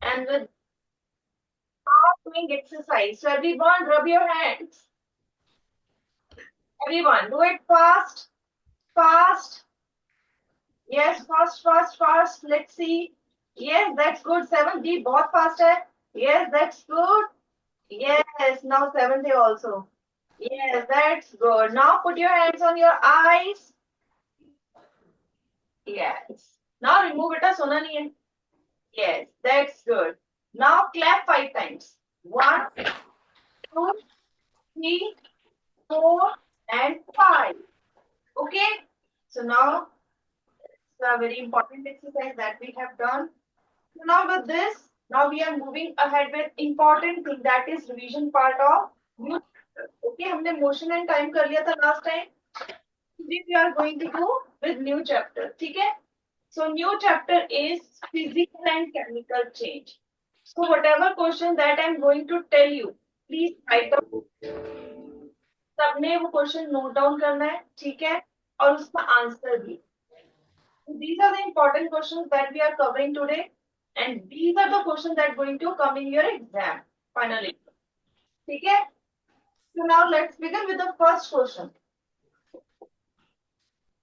and with doing exercise. So everyone, rub your hands. Everyone, do it fast, fast. Yes, fast, fast, fast. Let's see. Yes, that's good. 7 deep, बहुत fast है. Yes, that's good. Yes, now 7th day also. Yes, that's good. Now put your hands on your eyes. Yes. Now remove it. Sona nahi hai. Yes, that's good. Now clap 5 times. 1, 2, 3, 4, and 5. Okay. So now it's a very important exercise that we have done. So now with this, now we are moving ahead with important thing, that is revision part of new chapter. Okay, हमने motion and time कर लिया था last time. Today we are going to do with new chapter. ठीक है? So new chapter is physical and chemical change. So whatever question that I am going to tell you, please write down. सबने वो question note down करना है, ठीक है, और उसका आंसर भी. These are the important questions that we are covering today, and these are the questions that are going to come in your exam finally. ठीक है? So now let's begin with the first question.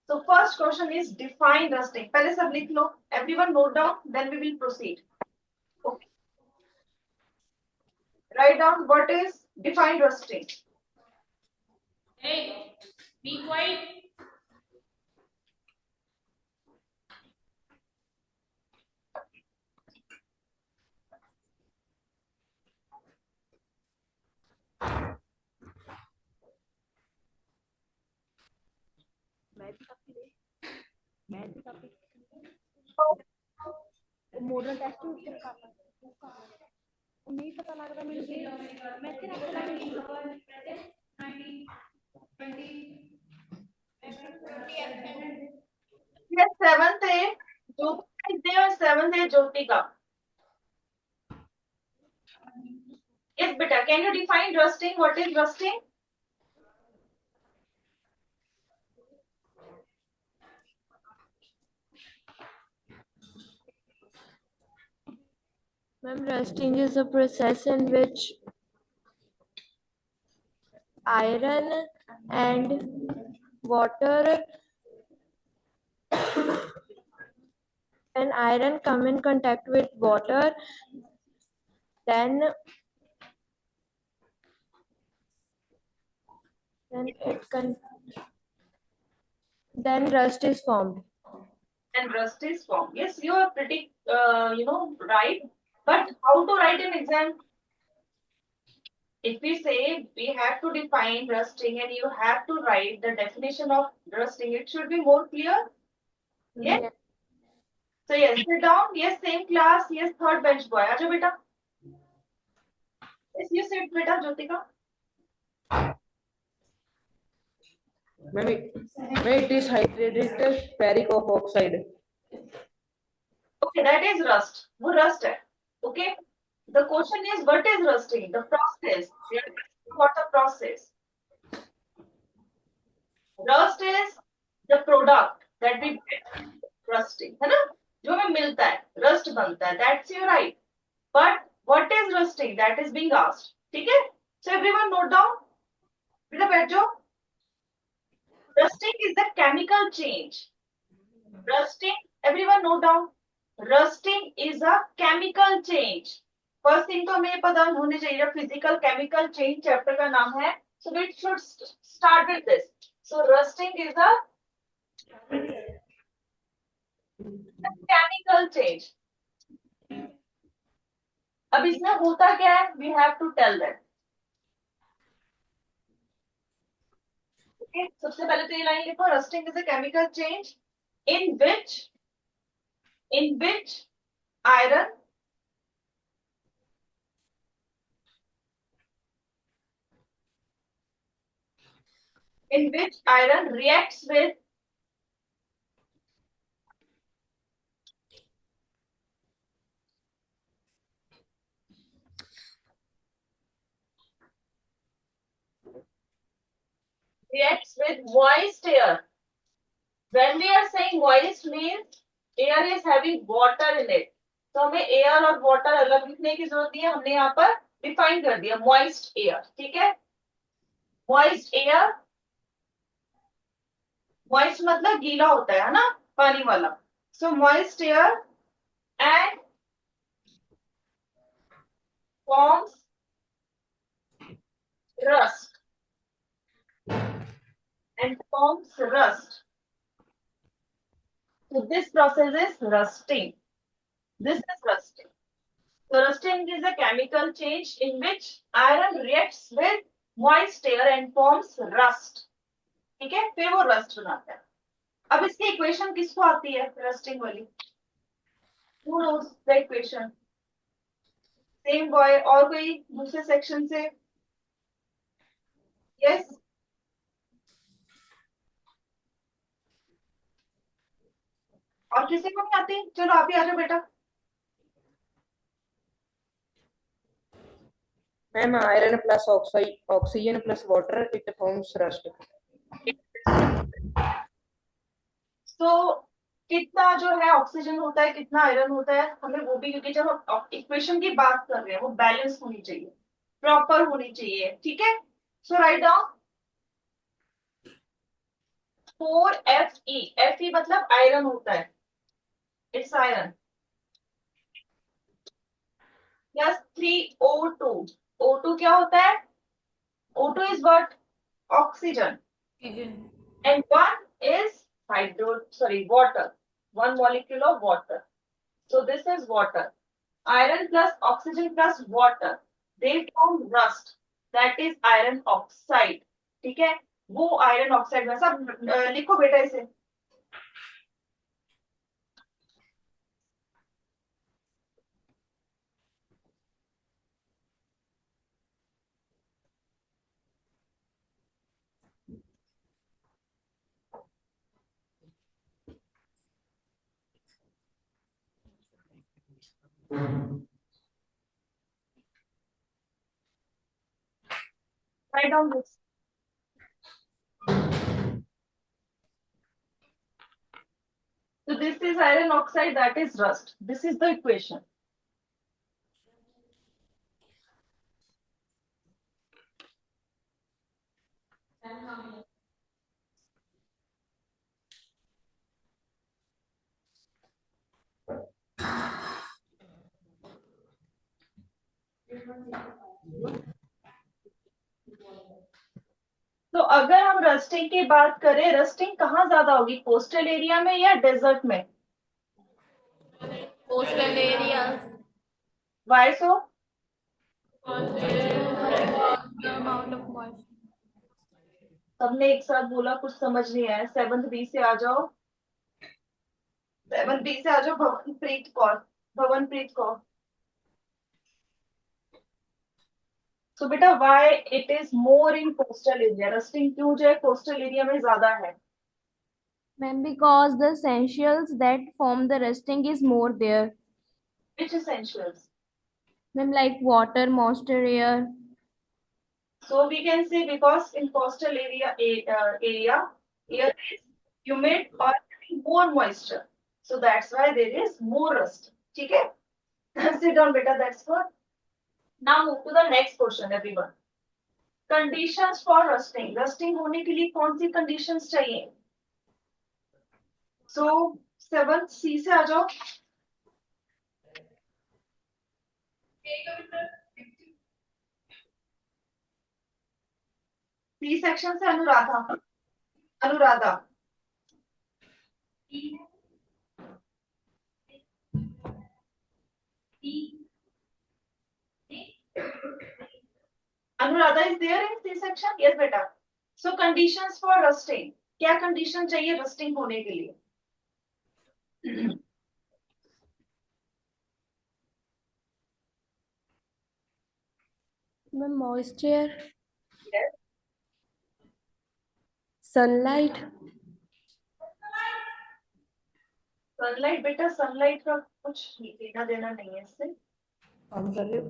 So first question is define rusting. पहले सब लिख लो. Everyone note down. Then we will proceed. Okay. Write down what is define rusting. Hey, be quiet. Model test नहीं पता लग रहा मैं Yes, 7th day. Jyoti is there. 7th day Jyoti ka. Yes, beta. Can you define rusting? What is rusting? Ma'am, rusting is a process in which iron and water when iron come in contact with water, then then rust is formed. And rust is formed. Yes, you are pretty, right. But how to write an exam? If we say we have to define rusting and you have to write the definition of rusting, it should be more clear. Yes. Yes. So yes, sit down. Yes, same class. Yes, third bench boy. Ajo beta. Yes, you sit beta, Jyotika. Maybe it is hydrated ferric oxide. Okay, that is rust. वो rust है. Okay. The question is, what is rusting? The process. We are asking what the process. Rust is the product that we get. Rusting, है ना? जो हमें मिलता है, rust बनता है. That's your right. But what is rusting? That is being asked. ठीक है? So everyone note down. बेटा बैठ जाओ. Rusting is the chemical change. Rusting, everyone note down. Rusting is a chemical change. First thing तो हमें पता होने चाहिए physical chemical change chapter का नाम है. So we should start with this. So rusting is a chemical change. अब इसमें होता क्या है? We have to tell them. Okay, सबसे पहले तो ये लाइन लिखो. Rusting is a chemical change in which iron reacts with moist air. When we are saying moist means air is having water in it. तो हमें air और water अलग लिखने की जरूरत नहीं है, हमने यहाँ पर डिफाइन कर दिया मॉइस्ट एयर, ठीक है। मॉइस्ट एयर, मॉइस्ट मतलब गीला होता है ना, पानी वाला। So moist air and forms rust and forms rust. So this process is rusting. This is rusting. So rusting is a chemical change in which iron reacts with moist air and forms rust. ठीक है, फिर वो rust बनाता है। अब इसकी equation किसको आती है रस्टिंग वाली? Who knows the equation? Same boy, और कोई दूसरे सेक्शन से? Yes. और किसी को नहीं आती? चलो आप ही आ जाओ बेटा। Ma'am iron plus oxygen plus water it forms rust. तो कितना जो है ऑक्सीजन होता है, कितना आयरन होता है, हमें वो भी, क्योंकि जब हम इक्वेशन की बात कर रहे हैं वो बैलेंस होनी चाहिए, प्रॉपर होनी चाहिए, ठीक है। सो राइट डाउन 4Fe। Fe मतलब आयरन होता है, it's iron, plus 3O2। O2 क्या होता है? O2 is what? Oxygen. And one is water. One molecule of water. So this is water. Iron plus oxygen plus water. They form rust. That is iron oxide. ठीक है, वो iron oxide में सब लिखो बेटा इसे। Write down this. So this is iron oxide, that is rust. This is the equation. तो अगर हम रस्टिंग की बात करें, रस्टिंग कहाँ ज्यादा होगी, कोस्टल एरिया में या डेजर्ट में? Coastal areas. Why so? The amount of moisture. सबने एक साथ बोला, कुछ समझ नहीं आया। 7th बी से आ जाओ, 7th बी से आ जाओ। भवनप्रीत कौर, भवनप्रीत कौर। सो बेटा why it is more in coastal area, rusting क्यों जो है कोस्टल एरिया में ज्यादा है? Ma'am, because the essentials that form the rusting is more there. Which essentials? Ma'am, like water, moisture, air. So we can say because in coastal area, air is humid or having more moisture, so that's why there is more rust. ठीक है? Sit down, beta. That's good. Now move to the next question, everyone. Conditions for rusting. Rusting होने के लिए कौन सी conditions चाहिए? So 7th C से आ जाओ। C सेक्शन से Anuradha, Anuradha. Anuradha is there in C section? Yes, beta. So conditions for rusting. क्या condition चाहिए rusting होने के लिए? Ma'am, moisture, Yes. sunlight. Sunlight बेटा, सनलाइट का कुछ लेना देना नहीं है इससे। काम कर रहे हो?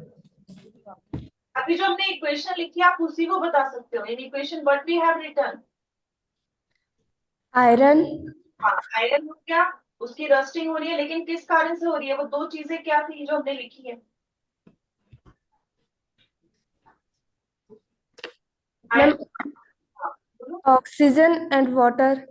अभी जो हमने इक्वेशन लिखी आप उसी को बता सकते हो। In equation what we have written? Iron. हाँ, आयरन हो गया, उसकी रस्टिंग हो रही है, लेकिन किस कारण से हो रही है? वो दो चीजें क्या थी जो हमने लिखी है? Ma'am, iron, oxygen and water.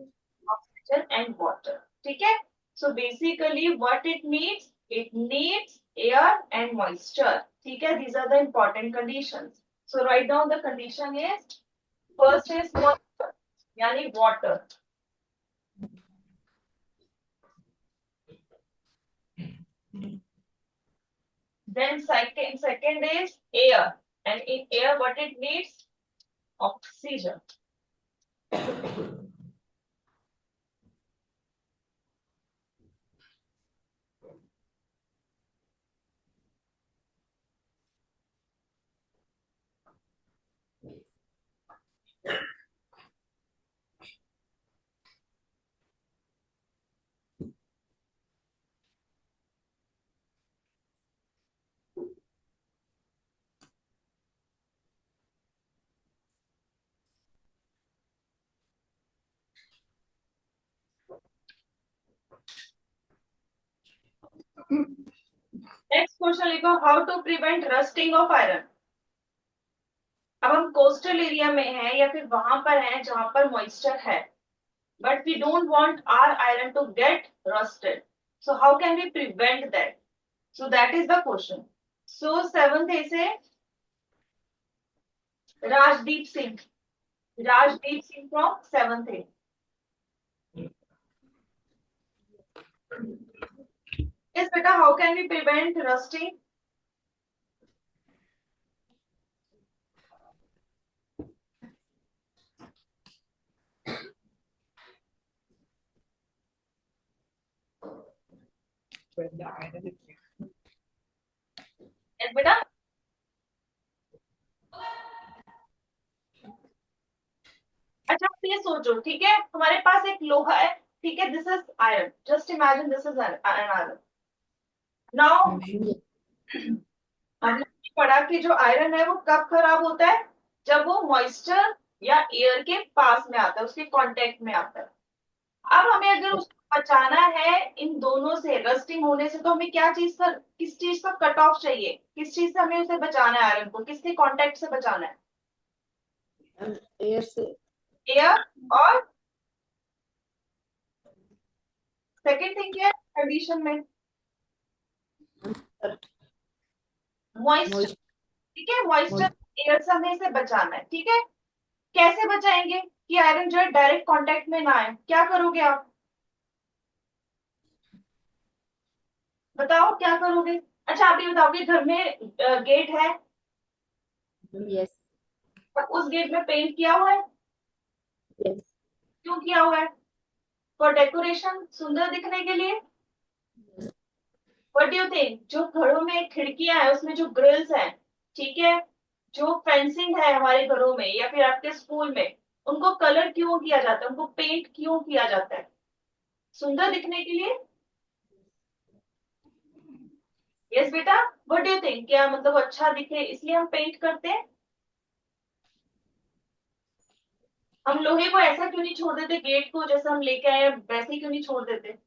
oxygen and water. ठीक है? So basically what it needs? It needs air and moisture. ठीक है? These are the important conditions. So write down the condition is, first is moisture, यानी water. Then second is air, and in air what it needs? Oxygen. Next question लिखो, how to prevent rusting of iron. अब हम coastal area में हैं या फिर वहां पर हैं जहां पर मॉइस्चर है, but we don't want our iron to get rusted. So how can we prevent that? So that is the question. So seventh is a Rajdeep Singh. Rajdeep Singh from seventh A. Yes, beta, how can we prevent rusting? Yes, beta. अच्छा, आप ये सोचो, ठीक है, हमारे पास एक लोहा है, ठीक है, this is iron, just imagine this is an iron. Now हमने पढ़ा कि जो आयरन है वो कब खराब होता है? जब वो मॉइस्चर या एयर के पास में आता है, उसके कांटेक्ट में आता है. अब हमें अगर उसको बचाना है इन दोनों से, रस्टिंग होने से, तो हमें क्या चीज का, किस चीज का कट ऑफ चाहिए? किस चीज से हमें उसे बचाना है? आयरन को किसके कांटेक्ट से बचाना है? एयर से। एयर. और सेकेंड थिंग क्या है कंडीशन में? मॉइस्चर. ठीक है, मॉइस्चर एयर से हमें इसे बचाना है. ठीक है, कैसे बचाएंगे कि आयरन जो है डायरेक्ट कांटेक्ट में ना आए? क्या करोगे आप? बताओ क्या करोगे? अच्छा, आप ये बताओ कि घर में गेट है, यस। और उस गेट में पेंट किया हुआ है. यस। क्यों किया हुआ है? फॉर डेकोरेशन, सुंदर दिखने के लिए. What do you think? जो घरों में खिड़कियां हैं उसमें जो ग्रिल्स हैं, ठीक है, जो फेंसिंग है हमारे घरों में या फिर आपके स्कूल में, उनको कलर क्यों किया जाता है? उनको पेंट क्यों किया जाता है? सुंदर दिखने के लिए. यस बेटा, व्हाट डू यू थिंक? क्या मतलब अच्छा दिखे इसलिए हम पेंट करते हैं? हम लोहे को ऐसा क्यों नहीं छोड़ देते? गेट को जैसा हम लेके आए हैं वैसे ही क्यों नहीं छोड़ देते?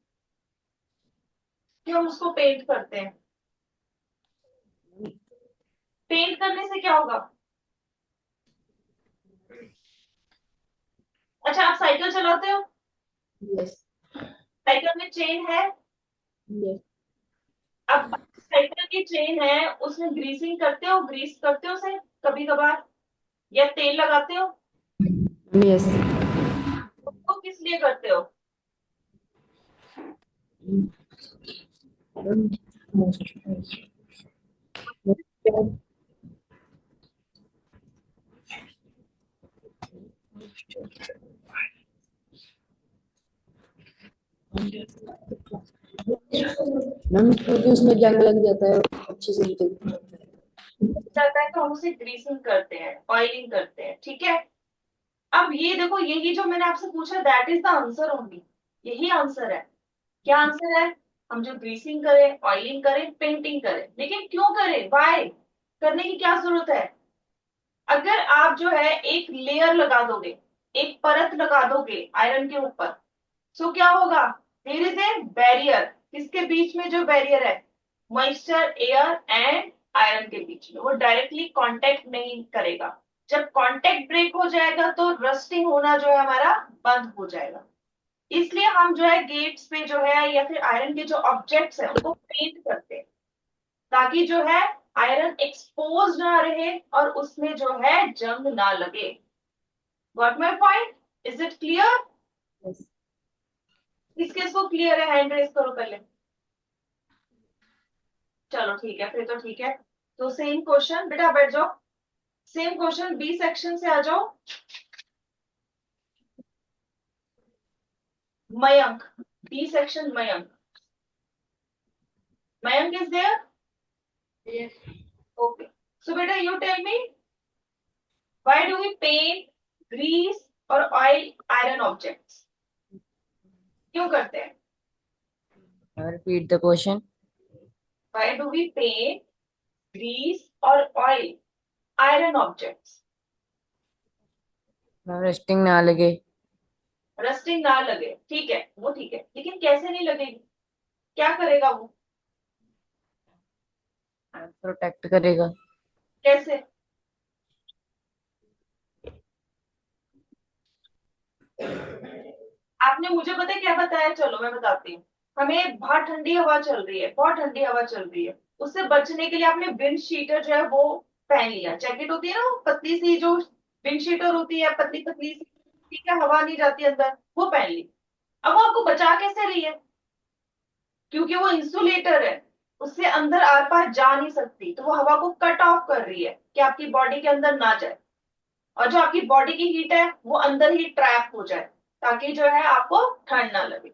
क्यों हम उसको पेंट करते हैं? पेंट करने से क्या होगा? अच्छा, आप साइकिल चलाते हो? यस। साइकिल में चेन है. यस। अब साइकिल की चेन है, उसमें ग्रीसिंग करते हो, ग्रीस करते हो उसे कभी कभार, या तेल लगाते हो? यस। तो किस लिए करते हो? मैम, क्योंकि उसमें जंग लग जाता है, अच्छे से निकलता है। जाता है तो हम उसे ग्रीसिंग करते हैं, ऑयलिंग करते हैं. ठीक है, अब ये देखो, यही जो मैंने आपसे पूछा, that is the answer only. यही आंसर है. क्या आंसर है? हम जो ग्रीसिंग करें, ऑयलिंग करें, पेंटिंग करें, लेकिन क्यों करें? वाई करने की क्या जरूरत है? अगर आप जो है एक लेयर लगा दोगे, एक परत लगा दोगे आयरन के ऊपर, तो क्या होगा? देयर इज ए बैरियर, किसके बीच में जो बैरियर है, मॉइस्चर, एयर एंड आयरन के बीच में, वो डायरेक्टली कांटेक्ट नहीं करेगा। जब कांटेक्ट ब्रेक हो जाएगा तो रस्टिंग होना जो है हमारा बंद हो जाएगा। इसलिए हम जो है गेट्स पे जो है या फिर आयरन के जो ऑब्जेक्ट्स है उनको पेंट करते हैं, ताकि जो है आयरन एक्सपोज ना रहे और उसमें जो है जंग ना लगे। Got my point? Is it clear? Yes. किस किस को क्लियर है, हैंड रेज करो पहले। चलो ठीक है, फिर तो ठीक है। तो सेम क्वेश्चन, बेटा बैठ जाओ। सेम क्वेश्चन बी सेक्शन से आ जाओ। Mayank, B section Mayank. Mayank is there? Yes. Okay, so बेटा you tell me, why do we paint, grease और ऑयल आयरन ऑब्जेक्ट्स? क्यों करते हैं? Repeat the question. Why do we paint, grease or oil iron objects? Resting ना लगे. Rusting ना लगे, ठीक है, वो ठीक है, लेकिन कैसे नहीं लगेगी, क्या करेगा वो, Protect करेगा. कैसे? आपने मुझे पता है क्या बताया, चलो मैं बताती हूँ। हमें बाहर ठंडी हवा चल रही है, बहुत ठंडी हवा चल रही है, उससे बचने के लिए आपने विंड शीटर जो है वो पहन लिया। जैकेट होती है ना वो पतली सी, जो विंड शीटर होती है पतली पतली सी, ठीक है, हवा नहीं जाती अंदर, वो पहन ली। अब वो आपको बचा कैसे रही है? क्योंकि वो इंसुलेटर है, उससे अंदर आर पार जा नहीं सकती, तो वो हवा को कट ऑफ कर रही है कि आपकी बॉडी के अंदर ना जाए, और जो आपकी बॉडी की हीट है वो अंदर ही ट्रैप हो जाए, ताकि जो है आपको ठंड ना लगे।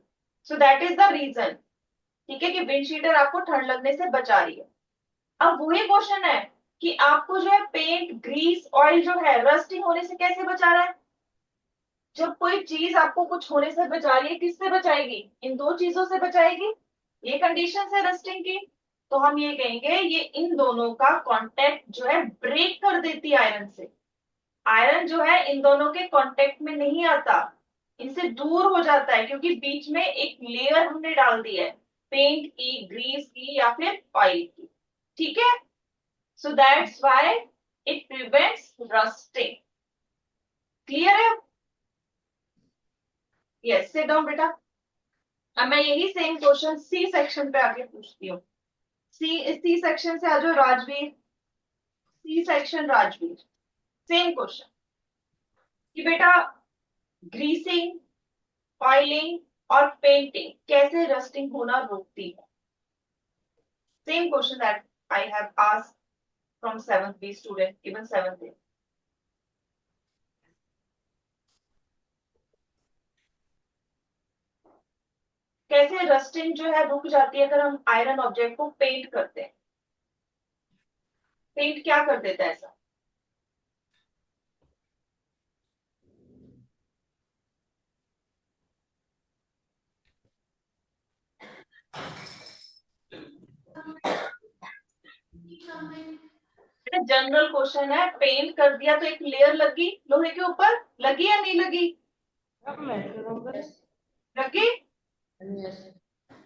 So that is the reason, ठीक है, कि विंड शीटर आपको ठंड लगने से बचा रही है। अब वही क्वेश्चन है कि आपको जो है पेंट, ग्रीस, ऑयल जो है रस्टिंग होने से कैसे बचा रहा है? जब कोई चीज आपको कुछ होने से बचा रही है, किससे बचाएगी? इन दो चीजों से बचाएगी, ये कंडीशन है रस्टिंग की। तो हम ये कहेंगे ये इन दोनों का कांटेक्ट जो है ब्रेक कर देती है आयरन से। आयरन जो है इन दोनों के कांटेक्ट में नहीं आता, इनसे दूर हो जाता है, क्योंकि बीच में एक लेयर हमने डाल दी है, पेंट की, ग्रीस की या फिर ऑयल की, ठीक है। So that's why it prevents rusting. Clear है? यस, सिट डाउन बेटा। अब मैं यही सेम क्वेश्चन सी सेक्शन पे आके पूछती हूँ। सी सेक्शन से आ जाओ Rajveer. C section Rajveer, same question कि बेटा ग्रीसिंग, ऑयलिंग और पेंटिंग कैसे रस्टिंग होना रोकती है? Same question that I have asked from 7th B student, even 7th A। कैसे रस्टिंग जो है रुक जाती है अगर हम आयरन ऑब्जेक्ट को पेंट करते हैं? पेंट क्या कर देता है ऐसा? जनरल क्वेश्चन है, पेंट कर दिया तो एक लेयर लगी लोहे के ऊपर, लगी या नहीं लगी? लगी। Yes.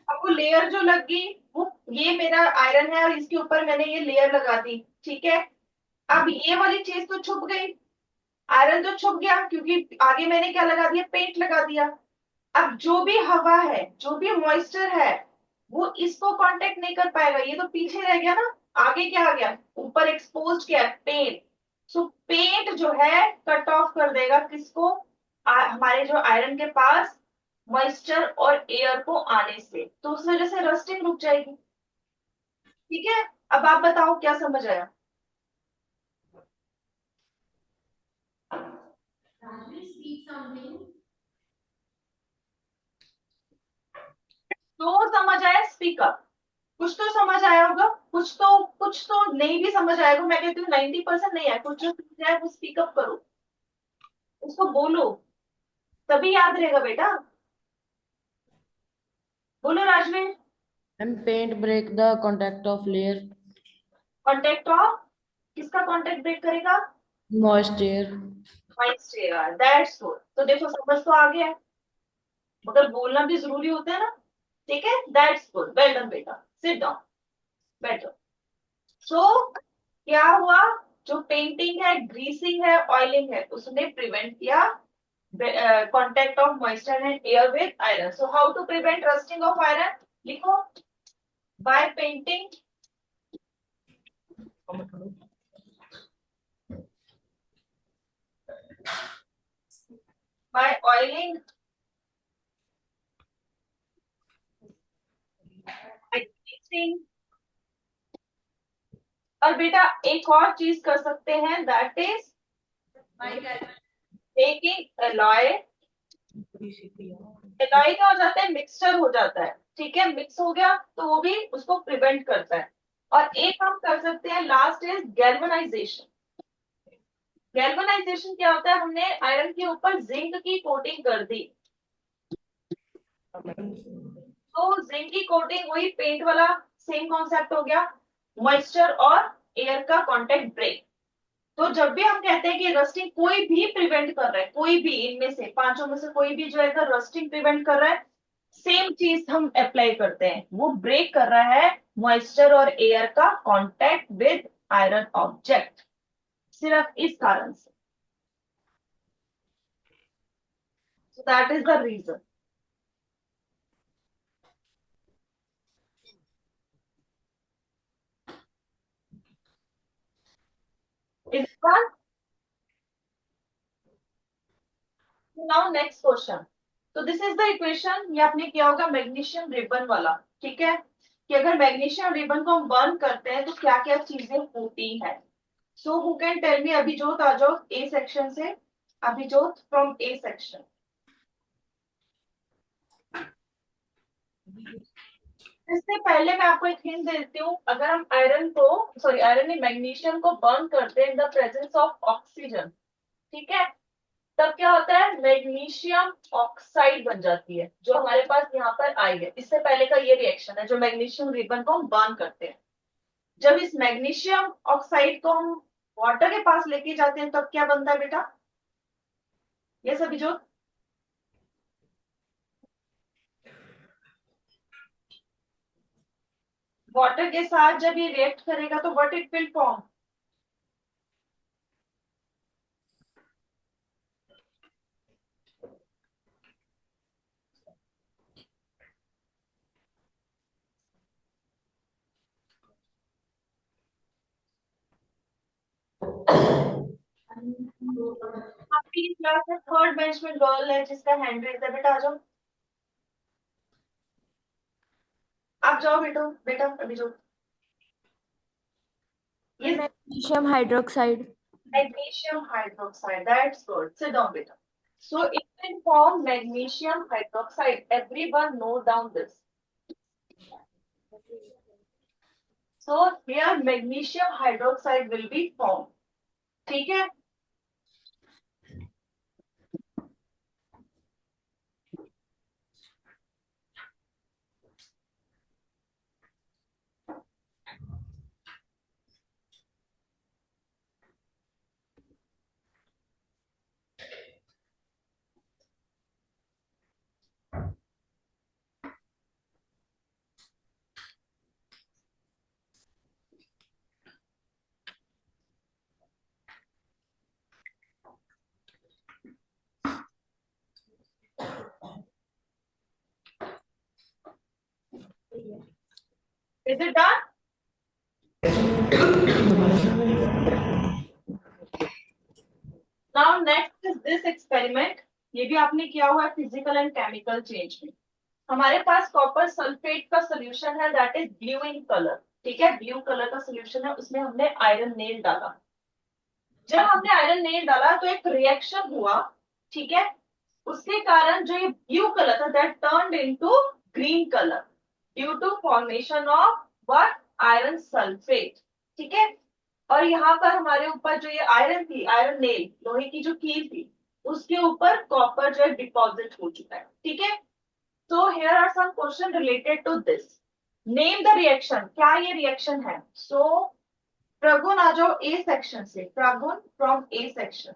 अब वो लेयर जो लगी, वो ये मेरा आयरन है और इसके ऊपर मैंने ये लेयर लगा दी, ठीक है। अब ये वाली चीज तो छुप गई, आयरन तो छुप गया, क्योंकि आगे मैंने क्या लगा दिया, पेंट लगा दिया। अब जो भी हवा है, जो भी मॉइस्चर है, वो इसको कांटेक्ट नहीं कर पाएगा, ये तो पीछे रह गया ना। आगे क्या आ गया, ऊपर एक्सपोज क्या है, पेंट। सो पेंट जो है कट ऑफ कर देगा किसको, हमारे जो आयरन के पास मॉइस्चर और एयर को आने से, तो उस वजह से रस्टिंग रुक जाएगी, ठीक है। अब आप बताओ क्या समझ आया? तो समझ आया, स्पीकर कुछ तो समझ आया होगा, कुछ तो नहीं भी समझ आएगा। मैं कहती हूँ 90% नहीं आया, कुछ जो समझ आया वो स्पीकअप करो, उसको बोलो, तभी याद रहेगा बेटा। बोलो Rajveer. And paint break the contact of layer. Contact of, किसका कांटेक्ट ब्रेक करेगा? Moisture. Moisture, that's good. तो देखो समझ तो आ गया है, मगर बोलना भी जरूरी होता है ना। ठीक है, दैट्स गुड, वेल डन बेटा, सिट डाउन, बैठो। सो क्या हुआ, जो पेंटिंग है, ग्रीसिंग है, ऑयलिंग है, उसने प्रिवेंट किया contact of moisture and air with iron. So how to prevent rusting of iron? लिखो, by painting, by oiling, by greasing, और बेटा एक और चीज कर सकते हैं, that is taking alloy. Alloy क्या हो जाता है, मिक्सचर हो जाता है, ठीक है, मिक्स हो गया तो वो भी उसको प्रिवेंट करता है। और एक हम कर सकते हैं, लास्ट इज गैल्वेनाइजेशन। गैल्वेनाइजेशन क्या होता है, हमने आयरन के ऊपर जिंक की कोटिंग कर दी, तो जिंक की कोटिंग हुई, पेंट वाला सेम कॉन्सेप्ट हो गया, मॉइस्चर और एयर का कांटेक्ट ब्रेक। तो जब भी हम कहते हैं कि रस्टिंग कोई भी प्रिवेंट कर रहा है, कोई भी इनमें से पांचों में से कोई भी जो है रस्टिंग प्रिवेंट कर रहा है, सेम चीज हम अप्लाई करते हैं, वो ब्रेक कर रहा है मॉइस्चर और एयर का कांटेक्ट विद आयरन ऑब्जेक्ट, सिर्फ इस कारण से। So that is the reason. Is it done? Now next question. So this is the equation, ये आपने किया होगा मैग्नीशियम रिबन वाला, ठीक है, कि अगर मैग्नीशियम रिबन को हम बर्न करते हैं तो क्या क्या चीजें होती हैं। So who can tell me, Abhijot आ जाओ ए सेक्शन से, अभिजोत फ्रॉम ए सेक्शन। इससे पहले मैं आपको एक हिंट देती हूँ, अगर हम आयरन को, सॉरी आयरन नहीं, मैग्नीशियम को बर्न करते हैं in the presence of oxygen, ठीक है, तब क्या होता है, मैग्नीशियम ऑक्साइड बन जाती है, जो हमारे पास यहाँ पर आई है। इससे पहले का ये रिएक्शन है, जो मैग्नीशियम रिबन को हम बर्न करते हैं। जब इस मैग्नीशियम ऑक्साइड को हम वाटर के पास लेके जाते हैं तब क्या बनता है बेटा, ये सभी जो वाटर के साथ जब ये रिएक्ट करेगा तो व्हाट इट विल फॉर्म, आपकी क्लास में थर्ड बेंच में गर्ल है जिसका हैंड रेज है, बेटा आ जाओ, आप जाओ बेटा, बेटा अभी जो ये Magnesium hydroxide. magnesium hydroxide, that's good, sit down beta. So it will form magnesium hydroxide, everyone note down this. So here magnesium hydroxide will be formed, ठीक है। Is it done? Now next is this experiment. ये भी आपने किया हुआ है physical and chemical change में। हमारे पास कॉपर सल्फेट का सोल्यूशन है, that is blue in colour, ठीक है, ब्लू कलर का सोल्यूशन है, उसमें हमने आयरन नेल डाला। जब हमने आयरन नेल डाला तो एक रिएक्शन हुआ, ठीक है, उसके कारण जो ये ब्लू कलर था that turned into green colour due to formation of what, iron sulphate, ठीक है। और यहाँ पर हमारे ऊपर जो ये आयरन थी, आयरन नेल, लोहे की जो कील थी, उसके ऊपर कॉपर जो है डिपॉजिट हो चुका है, ठीक है। So here are some question related to this. Name the reaction. क्या ये reaction है? So प्रगुण आ जाओ A section से, प्रगुण from A section.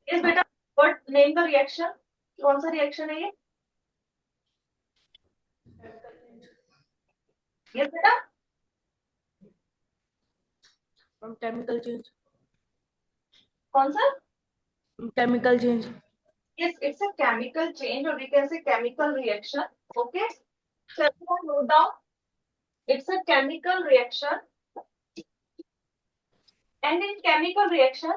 Yes बेटा, what name the reaction? कौन सा रिएक्शन है ये? Yes बेटा, From chemical change. कौन सा? Chemical change. Yes, it's a chemical change or we can say chemical reaction. Okay, so everyone note down. It's a chemical reaction, and in chemical reaction,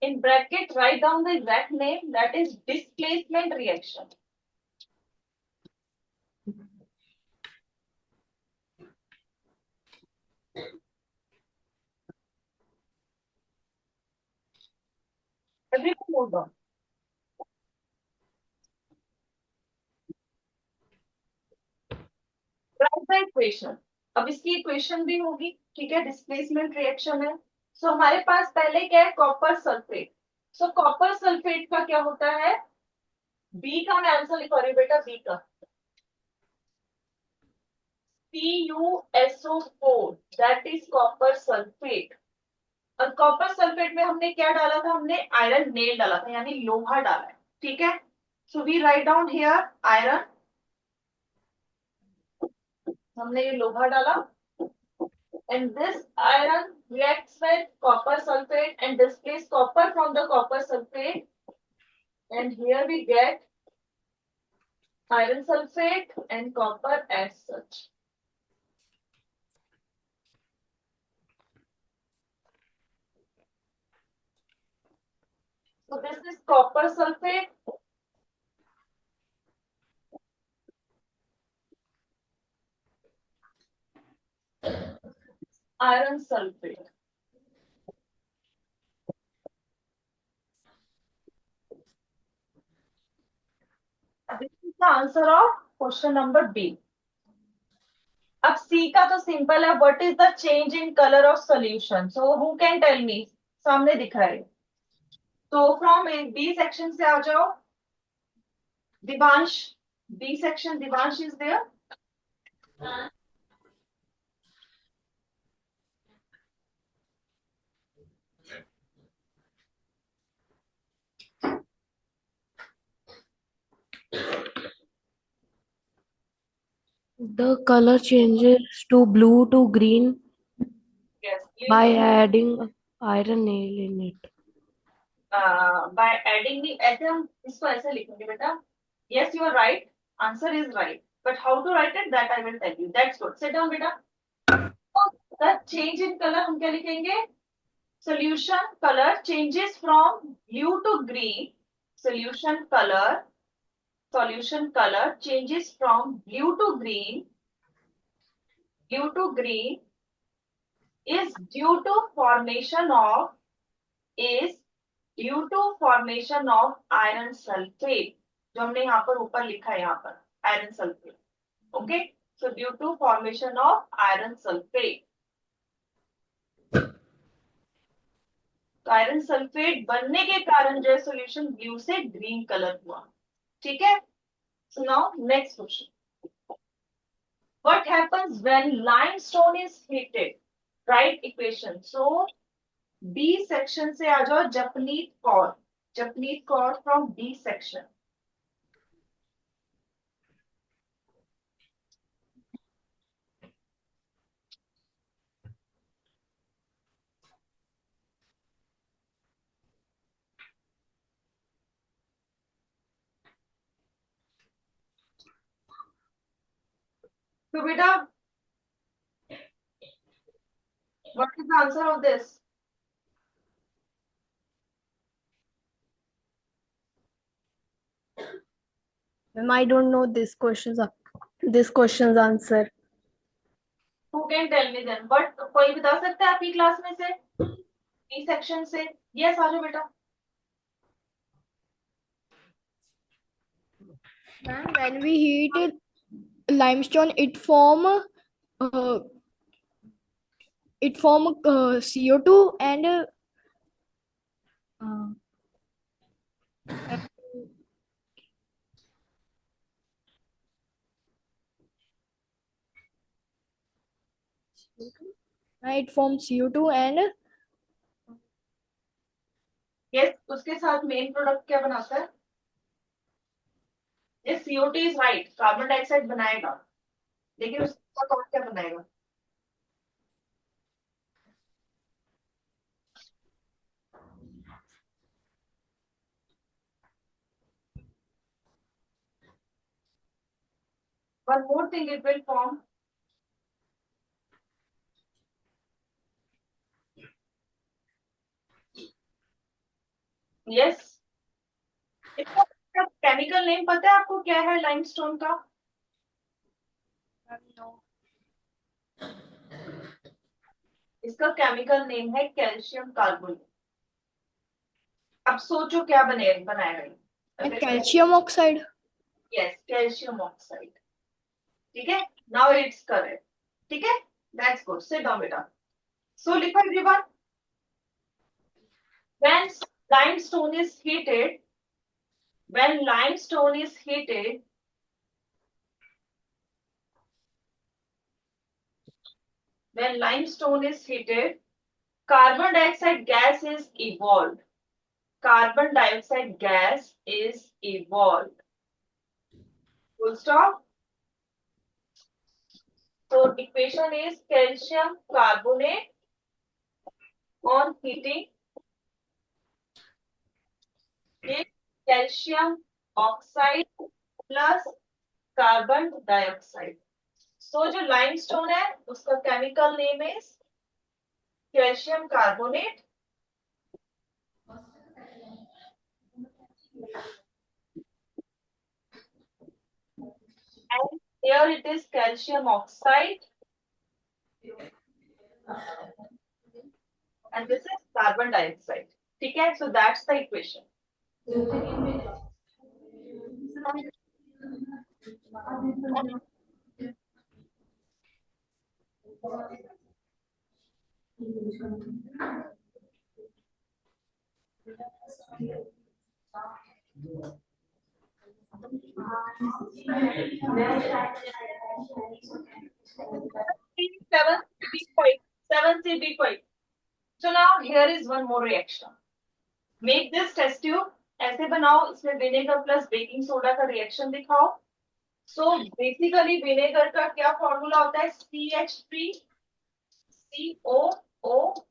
in bracket write down the exact name, that is displacement reaction. Everyone note down. Write the equation. अब इसकी equation भी होगी, ठीक है, displacement reaction है. सो हमारे पास पहले क्या है, कॉपर सल्फेट. सो कॉपर सल्फेट का क्या होता है, बी का मैं आंसर लिखवा रही हूँ बेटा, बी का CuSO4, that is copper sulphate. और कॉपर सल्फेट में हमने क्या डाला था, हमने आयरन नेल डाला था, यानी लोहा डाला है, ठीक है. So we write down here iron, हमने ये लोहा डाला, and this iron reacts with copper sulfate and displace copper from the copper sulfate, and here we get iron sulfate and copper as such. So this is copper sulfate, iron sulfate. This is the answer of question number B. अब C का तो simple है, what is the change in colour of solution. So who can tell me, सामने दिख रहा है. तो from B section से आ जाओ, Divansh. B section, Divansh is there. The color changes to blue to green Yes. by adding iron nail in it. By adding the, ऐसे हम इसको ऐसे लिखेंगे बेटा. Yes, you are right. Answer is right. But how to write it, that I will tell you. That's good. Sit down बेटा. The change in color हम क्या लिखेंगे? Solution color changes from blue to green. Solution color changes from blue to green. Blue to green is due to formation of iron sulfate, जो हमने यहाँ पर ऊपर लिखा है, यहाँ पर iron sulfate. Okay, so due to formation of iron sulfate. तो आयरन सल्फेट बनने के कारण जो है सोल्यूशन ब्लू से ग्रीन कलर हुआ, ठीक है. So now next question, what happens when limestone is heated. Write equation. So B section से आ जाओ, Japneet Kaur from B section. तो बेटा, what is the answer of this? Ma'am, I don't know this question's answer. Who can tell me then, but कोई बता सकता है आपकी क्लास में से, बी सेक्शन से? यस, आ जाओ बेटा. Ma'am, when we heat limestone, uh, CO2 and it forms CO2 and yes, उसके साथ मेन प्रोडक्ट क्या बनाता है? ये CO2 is right, carbon dioxide बनाएगा, लेकिन उसके साथ और क्या बनाएगा? One more thing it will form. Yes. इसका केमिकल नेम पता है आपको क्या है लाइमस्टोन का? इसका केमिकल नेम है कैल्शियम कार्बोनेट। अब सोचो क्या बनाएगा ये? calcium oxide. Yes, calcium oxide. ठीक है, नाउ इट्स करेक्ट। ठीक है, दैट्स गुड, सिट डाउन बेटा। सो लिखो everyone, when limestone is heated, when limestone is heated, when limestone is heated, carbon dioxide gas is evolved. Carbon dioxide gas is evolved. Full stop. So equation is calcium carbonate on heating is calcium oxide plus carbon dioxide. So जो limestone है उसका chemical name is calcium carbonate and here it is calcium oxide and this is carbon dioxide. ठीक है, so that's the equation. Seven B5. 7C B5. So now here is one more reaction. Make this test tube. ऐसे बनाओ, इसमें vinegar plus baking soda का reaction दिखाओ। So basically vinegar का क्या formula होता है? CH3COOH।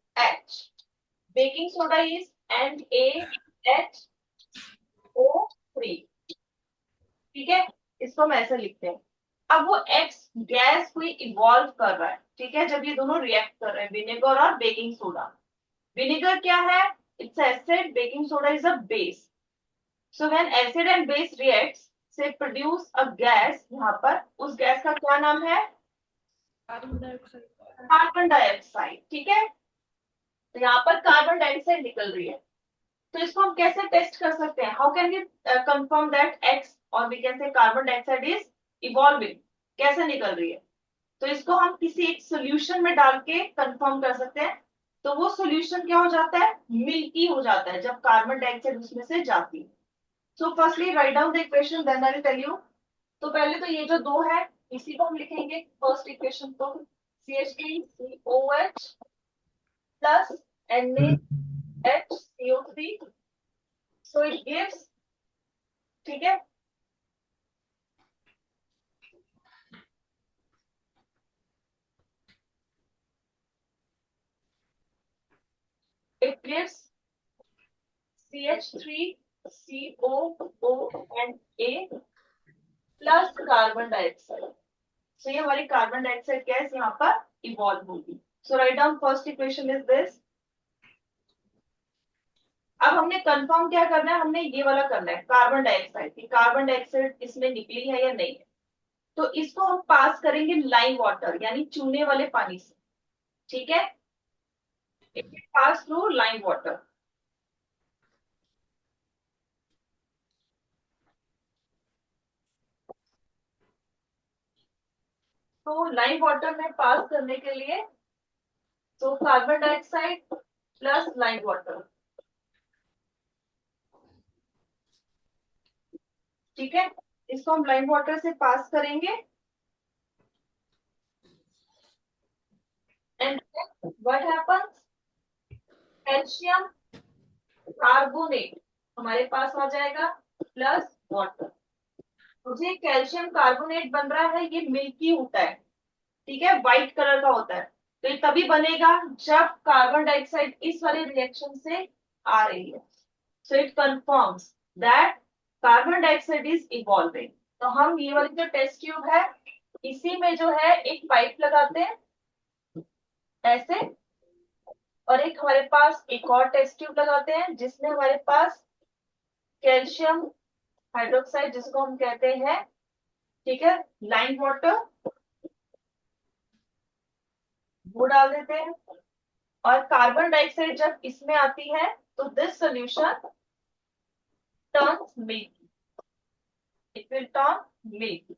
Baking soda is NaHO3। ठीक है, इसको हम ऐसे लिखते हैं। अब वो एक्स गैस कोई इवॉल्व कर रहा है, ठीक है, जब ये दोनों रिएक्ट कर रहे हैं, विनेगर और बेकिंग सोडा। विनेगर क्या है? It's acid, baking soda is a base. So when acid and base reacts से प्रोड्यूस अ गैस, यहाँ पर उस गैस का क्या नाम है? Carbon dioxide. ठीक है, तो यहाँ पर कार्बन डाइऑक्साइड निकल रही है। तो इसको हम कैसे टेस्ट कर सकते हैं? How can we confirm that X और we can say carbon dioxide is evolving? कैसे निकल रही है? तो इसको हम किसी एक सोल्यूशन में डाल के कंफर्म कर सकते हैं। तो वो सोल्यूशन क्या हो जाता है? मिल्की हो जाता है जब कार्बन डाइऑक्साइड उसमें से जाती है। So firstly write down the equation, then I will tell you. तो पहले तो ये जो दो है इसी को हम लिखेंगे फर्स्ट इक्वेशन को, CH3COH plus NaHCO3। So it gives, ठीक है, it gives CH3COONA plus carbon dioxide. So ये हमारी कार्बन डाइऑक्साइड गैस यहाँ पर इवॉल्व होगी। So write down first equation is this. अब हमने कंफर्म क्या करना है? हमने ये वाला करना है, कार्बन डाइऑक्साइड की कार्बन डाइऑक्साइड इसमें निकली है या नहीं है। तो इसको हम पास करेंगे लाइम वाटर यानी चूने वाले पानी से। ठीक है, पास थ्रू लाइम वाटर। तो लाइम वाटर में पास करने के लिए तो carbon dioxide plus lime water. ठीक है, इसको हम लाइम वाटर से पास करेंगे। And then what happens? Calcium carbonate हमारे पास आ जाएगा प्लस वाटर। मुझे कैल्शियम कार्बोनेट बन रहा है, ये मिल्की होता है, ठीक है, व्हाइट कलर का होता है। तो ये तभी बनेगा जब कार्बन डाइऑक्साइड इस वाले रिएक्शन से आ रही है। So it confirms that carbon dioxide is evolving. तो हम ये वाली जो टेस्ट ट्यूब है, इसी में जो है एक पाइप लगाते हैं ऐसे, और एक हमारे पास एक और टेस्ट ट्यूब लगाते हैं जिसमें हमारे पास कैल्शियम हाइड्रोक्साइड, जिसको हम कहते हैं, ठीक है, लाइम वाटर, वो डाल देते हैं। और कार्बन डाइऑक्साइड जब इसमें आती है तो this solution turns milky, it will turn milky.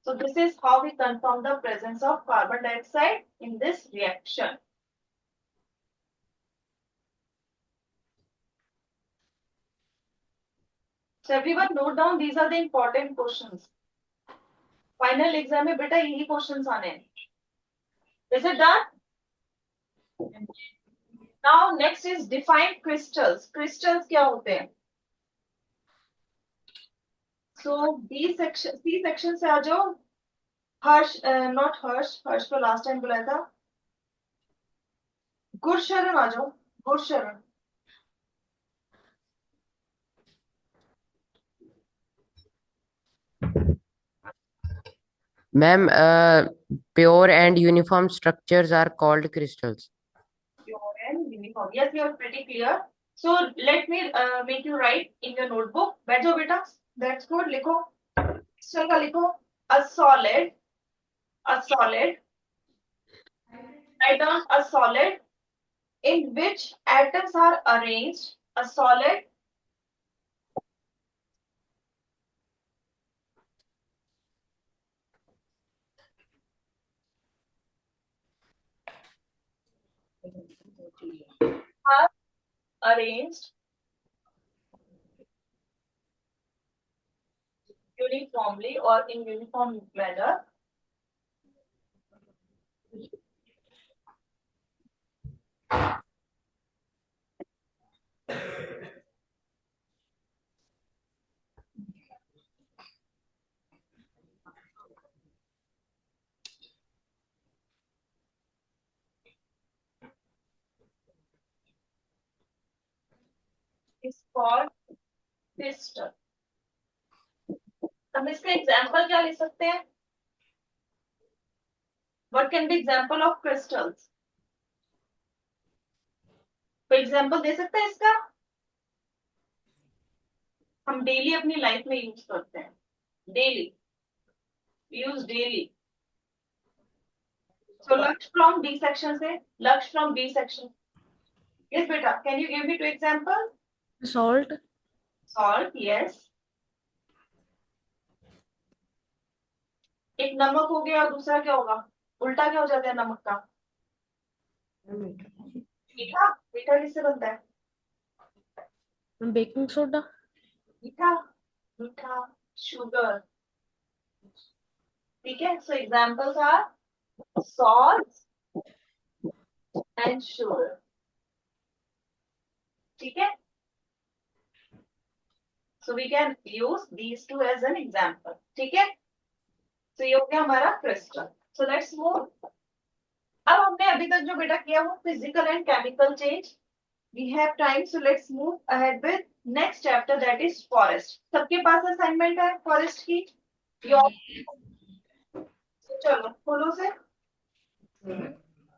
So this is how we confirm the presence of carbon dioxide in this reaction. So everyone note down, these are the important questions. Final exam में बेटा यही questions आने हैं. Is it done? Now next is define crystals. Crystals क्या होते हैं? So B section, C section से आ जाओ. हर्ष, not हर्ष, हर्ष को last time बुलाया था. गुरशरण आ जाओ, Gursharan. Ma'am, pure and uniform structures are called crystals. Pure and uniform. Yes, you are pretty clear. So let me make you write in your notebook. बैठो बेटा. That's good. लिखो. Crystal का लिखो. A solid. A solid. Write down a solid in which atoms are arranged. A solid are arranged uniformly or in uniform manner. Is called crystal. हम इसका example क्या ले सकते हैं? What can be example of crystals? कोई example दे सकता है इसका? हम डेली अपनी लाइफ में यूज करते हैं, daily use daily. So Laksh from B section से, Laksh from B section. Yes बेटा, can you give me two examples? Salt. Salt, yes. एक नमक हो गया और दूसरा क्या होगा? उल्टा क्या हो जाता है नमक का? मीठा. मीठा किससे बनता है? Baking soda. मीठा. मीठा, शुगर. ठीक है. So examples are salt and sugar. ठीक है. So we can use these two as an example. ठीक है. So ये हो गया हमारा क्रिस्टल. So let's move. अब हमने अभी तक जो बेटा किया वो physical and chemical change. We have time, so let's move ahead with next chapter, that is forest. सबके पास असाइनमेंट है फॉरेस्ट की? चलो खोलो से.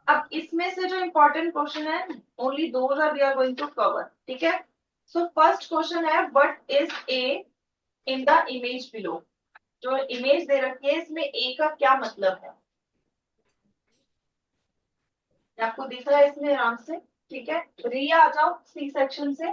अब इसमें से जो इम्पोर्टेंट क्वेश्चन है, only those are we are going to cover. ठीक है. सो फर्स्ट क्वेश्चन है, what is a in the image below. जो इमेज दे रखी है इसमें ए का क्या मतलब है? आपको दिख रहा है इसमें आराम से. ठीक है. रिया आ जाओ सी सेक्शन से.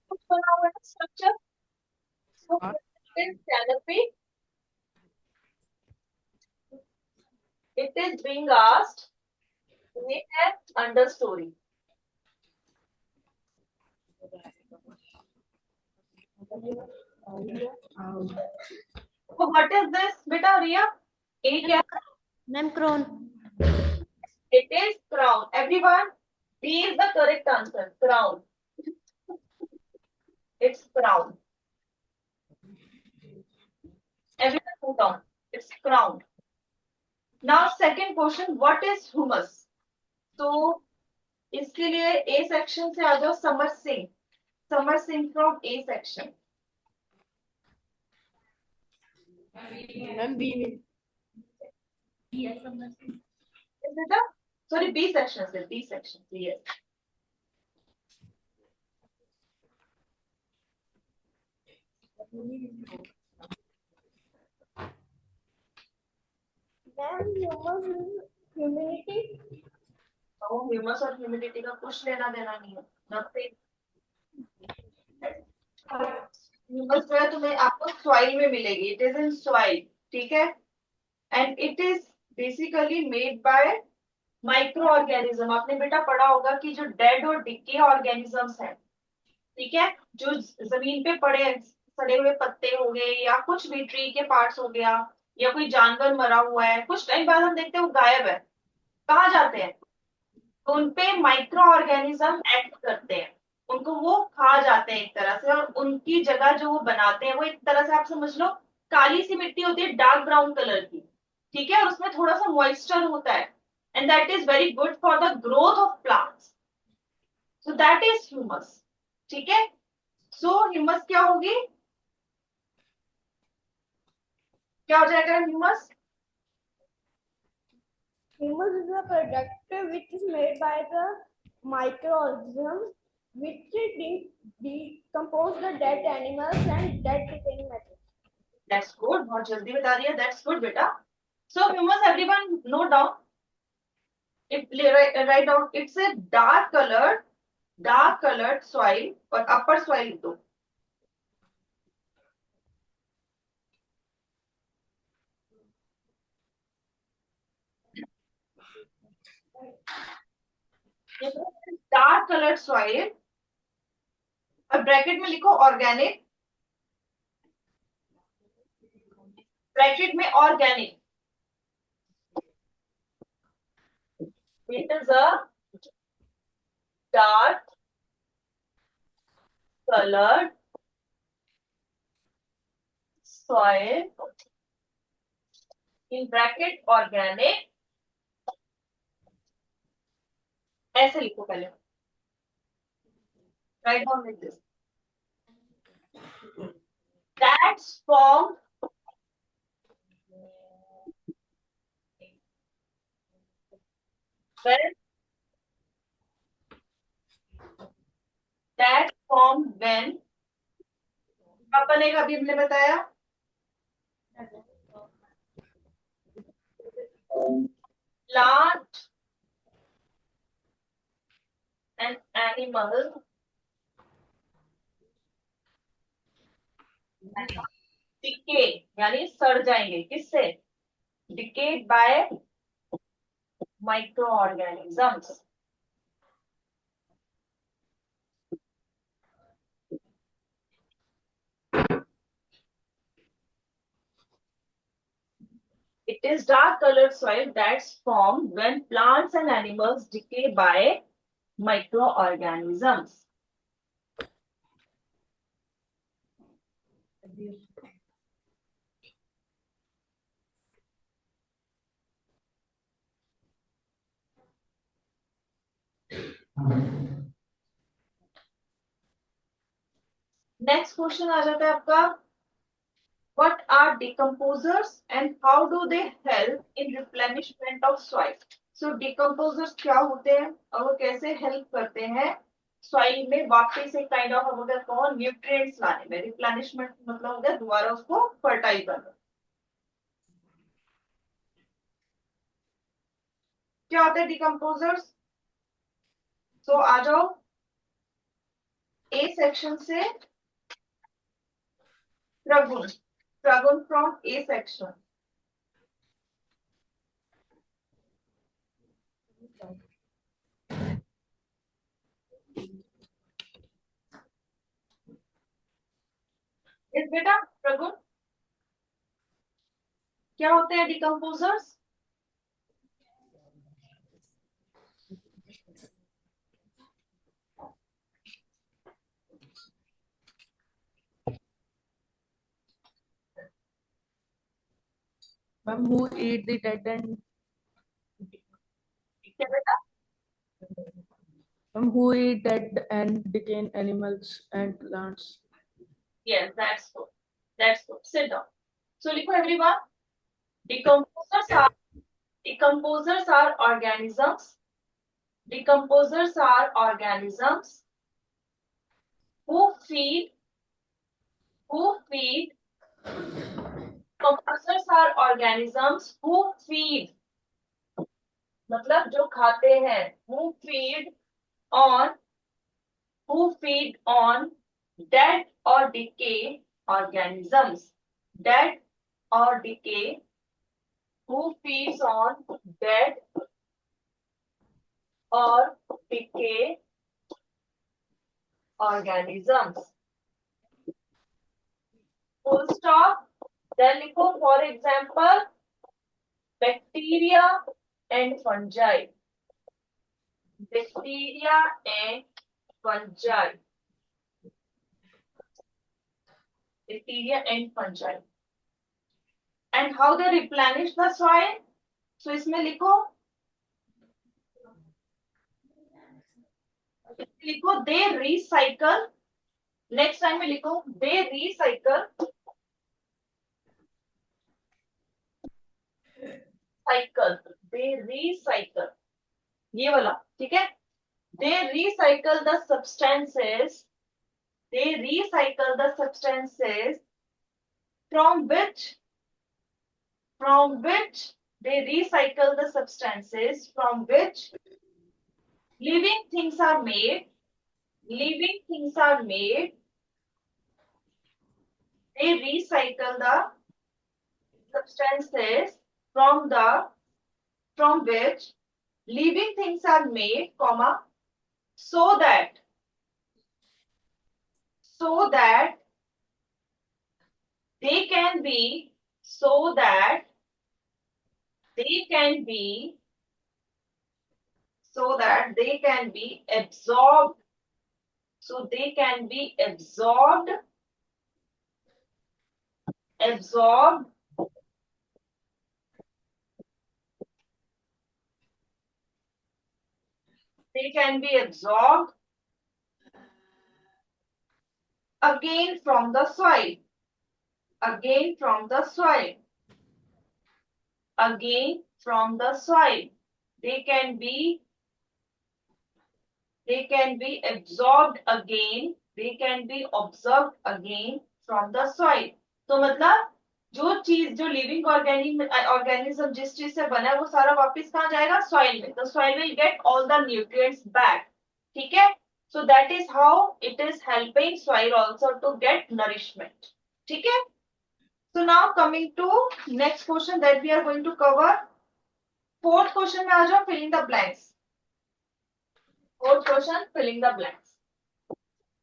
कुछ बना हुआ है structure. Canopy, It is being asked, name an understory. So what is this, beta Ria? A क्या? Ma'am, crown. It is crown. Everyone, B is the correct answer. Crown. It's crown. Everyone put down. It's crown. Now second question, what is humus? So इसके लिए A section से आ जाओ Samar Singh. Samar Singh from A section. Ma'am, B. Is it a? Sorry, B section से B section. Yes. Ma'am, humus is humidity. तो humus और humidity का कुछ लेना देना नहीं है. Nothing. ह्यूमस जो है तुम्हें आपको सॉइल में मिलेगी. It is in soil. ठीक है. And it is basically made by micro organism. आपने बेटा पढ़ा होगा कि जो डेड और डिके ऑर्गेनिजम्स हैं, ठीक है, जो जमीन पे पड़े सड़े हुए पत्ते हो गए या कुछ भी ट्री के पार्ट्स हो गया या कोई जानवर मरा हुआ है, कुछ टाइम बाद हम देखते हैं वो गायब है. कहाँ जाते हैं? तो उनपे माइक्रो ऑर्गेनिज्म एक्ट करते हैं. उनको वो खा जाते हैं एक तरह से, और उनकी जगह जो वो बनाते हैं वो एक तरह से आप समझ लो काली सी मिट्टी होती है, डार्क ब्राउन कलर की. ठीक है. और उसमें थोड़ा सा मॉइस्चर होता है. And that is very good for the growth of plants. So that is humus. ठीक है. सो ह्यूमस क्या होगी? क्या हो जाएगा humus? Humus is a product which is made by the microorganisms which decompose the dead animals and dead decaying matter. That's good. बहुत जल्दी बता दिया. That's good बेटा. So humus, everyone note down. Write down. It's a dark colored soil और upper soil लिख दो. Dark coloured soil और bracket में लिखो ऑर्गेनिक. ब्रैकेट में organic. It is a dark colored soil in bracket organic. ऐसे लिखो पहले. Write down like this. That's formed when पापा ने अभी हमने बताया plant and animal decay यानी सड़ जाएंगे. किससे? Decayed by microorganisms. It is dark colored soil that's formed when plants and animals decay by microorganisms. Next question आ जाता है आपका. What are decomposers and how do they help in replenishment of soil? So decomposers क्या होते हैं और वो कैसे हेल्प करते हैं सॉइल में वापस एक काइंड ऑफ हम अगर कहो न्यूट्रिएंट्स लाने में. रिप्लेनिशमेंट मतलब हो गया दोबारा उसको फर्टाइल करना. क्या होते हैं डिकम्पोजर्स? सो आ जाओ ए सेक्शन से. Pragun from A section. इस बेटा प्रगुण क्या होते हैं decomposers? Ma'am, who eat the dead and क्या बेटा? ma'am, who eat dead and decaying animals and plants? Yes, that's good. That's good. Sit down. So लिखो everyone. Decomposers are organisms. Decomposers are organisms who feed. Decomposers are organisms who feed. मतलब जो खाते हैं. Who feed on dead or decay organisms. Dead or decay. Who feeds on dead or decay organisms. Full stop. Then लिखो for example bacteria and fungi. Bacteria and fungi. Bacteria and fungi. And how they replenish the soil? So इसमें लिखो they recycle. Next time में लिखो they recycle. They recycle. ये वाला ठीक है. They recycle the substances. They recycle the substances from which they recycle the substances from which living things are made. Living things are made. They recycle the substances from which living things are made, comma, so that they can be absorbed. So they can be absorbed. They can be absorbed again from the soil. Again from the soil. They can be absorbed again. They can be observed again from the soil. तो मतलब जो चीज जो living organism जिस चीज से बना है वो सारा वापस कहाँ जाएगा? सॉइल में. तो soil will get all the nutrients back. ठीक है. So that is how it is helping soil also to get nourishment. ठीक है. So now coming to next question that we are going to cover. Fourth question में आ जाओ, filling the blanks. Fourth question, filling the blanks.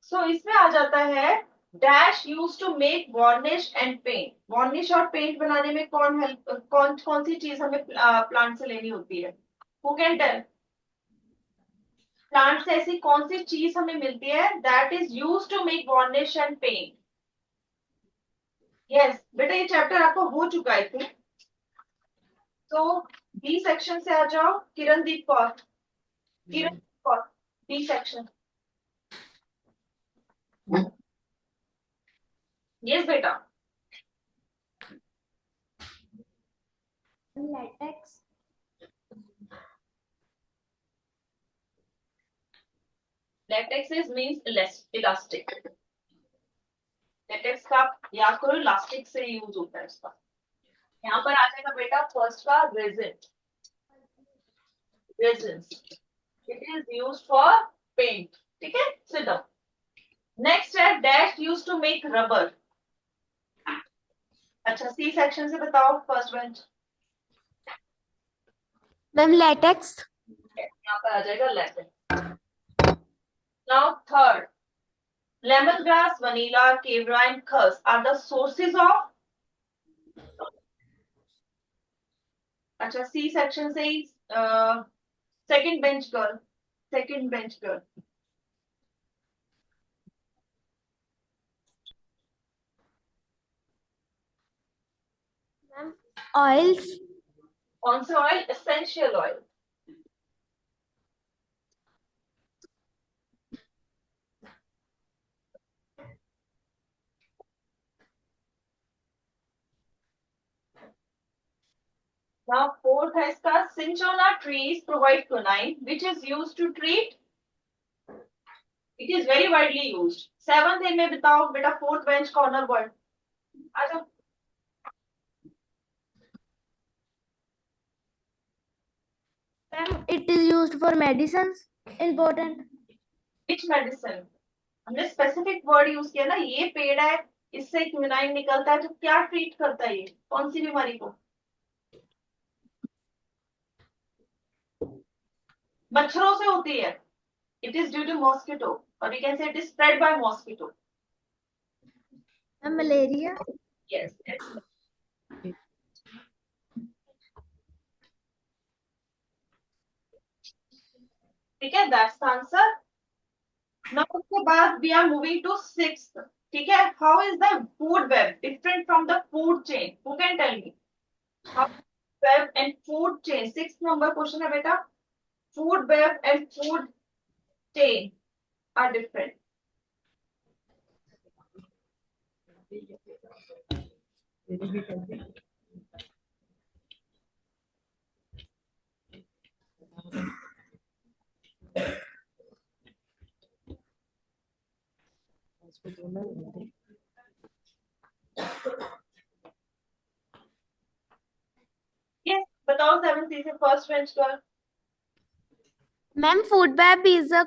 So इसमें आ जाता है dash used to make varnish and paint. Varnish और paint बनाने में कौन सी चीज हमें प्लांट से लेनी होती है? Who can tell? प्लांट से ऐसी कौन सी चीज हमें मिलती है that is used to make varnish and paint? Yes, बेटा ये चैप्टर आपको हो चुका है फिर. तो बी सेक्शन से आ जाओ. Kirandeep Kaur. B section. Yes बेटा. Latex. Latex is means elastic. Latex का याद करो इलास्टिक से यूज होता है इसका. यहाँ पर आ जाएगा बेटा फर्स्ट का resin. It is used for paint. ठीक है. Sit down. Next है dash used to make rubber. अच्छा सी सेक्शन से बताओ फर्स्ट बेंच. Ma'am latex. यहाँ पर आ जाएगा latex. Now third Lemongrass, vanilla, kevra, and khus are the sources of. अच्छा, C section says second bench girl. Second bench girl. Ma'am, oils. कौन सा oil? Essential oil. Now fourth है इसका cinchona trees provide quinine which is used to treat. It is very widely used. Seventh है में बताओ बेटा fourth bench corner word. आ जाओ. Ma'am, it is used for medicines. Important. Which medicine? हमने specific word use किया ना, ये पेड़ है इससे क्विनाइन निकलता है, तो क्या ट्रीट करता है ये, कौन सी बीमारी को? मच्छरों से होती है. It is due to mosquito और we can say it is spread by mosquito. Malaria. Yes. ठीक है, दैट्स द आंसर. नाउ उसके बाद we are moving to sixth. ठीक है, how is the food web different from the food chain? Who can tell me how web and food chain? Sixth number question है बेटा. Food web and food chain are different. Yes, बताओ 7C से first bench girl. Ma'am, food web is a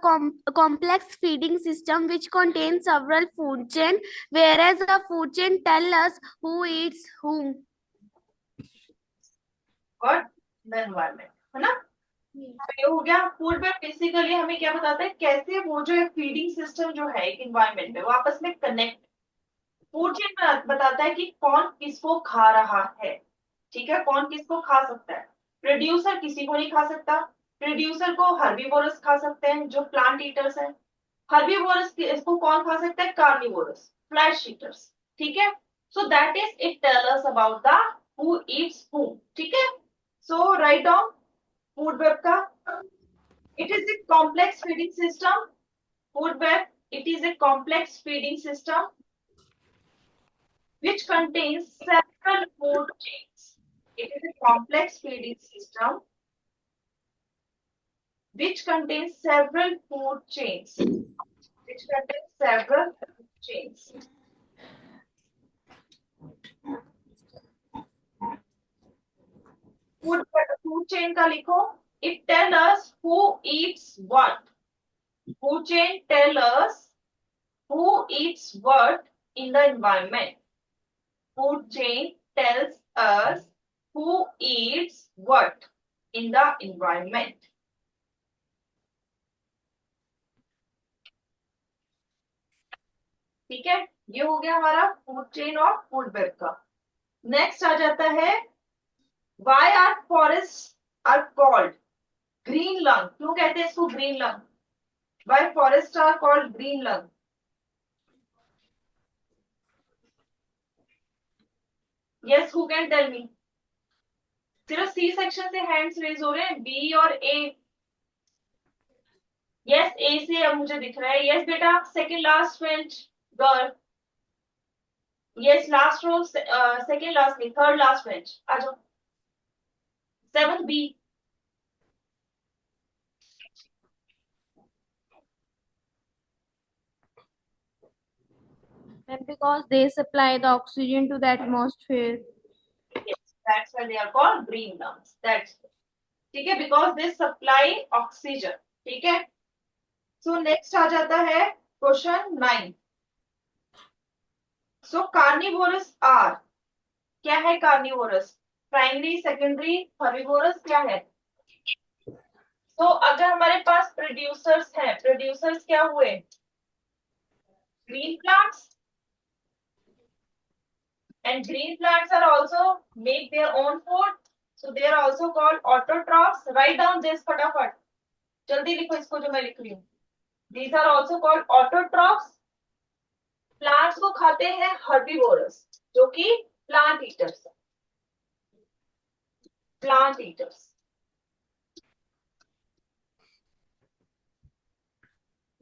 complex feeding system which contains several food chain, whereas a food chain tell us who eats whom. और the environment है ना. तो ये हो गया food web. Basically हमें क्या बताता है, कैसे वो जो फीडिंग सिस्टम जो है एक एनवायरमेंट में वो आपस में कनेक्ट. फूड चेन बताता है कि कौन किसको खा रहा है. ठीक है, कौन किसको खा सकता है. प्रोड्यूसर किसी को नहीं खा सकता. प्रोड्यूसर को हर्बीवोरस खा सकते हैं जो प्लांट ईटर्स हैं. हर्बीवोरस इसको कौन खा सकता है? Carnivorous, flesh eaters. ठीक है, so that is it tell us about the who eats whom. ठीक है, सो राइट डाउन फूड वेब का. It is a complex feeding system. Food web, it is a complex feeding system which contains several food chains. It is a complex feeding system which contains several food chains. Which contains several food chains. Food chain का लिखो. It tells us who eats what. Food chain tell us who eats what in the environment. Food chain tells us who eats what in the environment. ठीक है, ये हो गया हमारा food chain और food web का. नेक्स्ट आ जाता है why are forests are called green lung? क्यों कहते हैं इसको green lung? Why forests are called green lung? Yes, who can tell me? सिर्फ सी सेक्शन से हैंड्स रेज हो रहे हैं, बी और ए. यस, ए से अब मुझे दिख रहा है. यस बेटा, second last bench girl. Yes, last row, second last नहीं, थर्ड लास्ट बेंच आ जाओ. 7B. And because they supply the oxygen to the atmosphere. Yes, that's why they are called green lungs. That's ठीक है, because they supply oxygen. ठीक है, so next आ जाता है question 9. So carnivorous are, क्या है carnivorous? प्राइमरी, सेकेंडरी, हर्बिवोरस क्या है? तो अगर हमारे पास प्रोड्यूसर्स हैं, प्रोड्यूसर्स क्या हुए? green plants, and green plants are also make their own food, so they are also called autotrophs. Write down this फटाफट, जल्दी लिखो इसको जो मैं लिख रही हूँ. These are also called autotrophs. Plants को खाते हैं हर्बीवोरस, जो कि प्लांट ईटर्स है. प्लांट ईटर्स,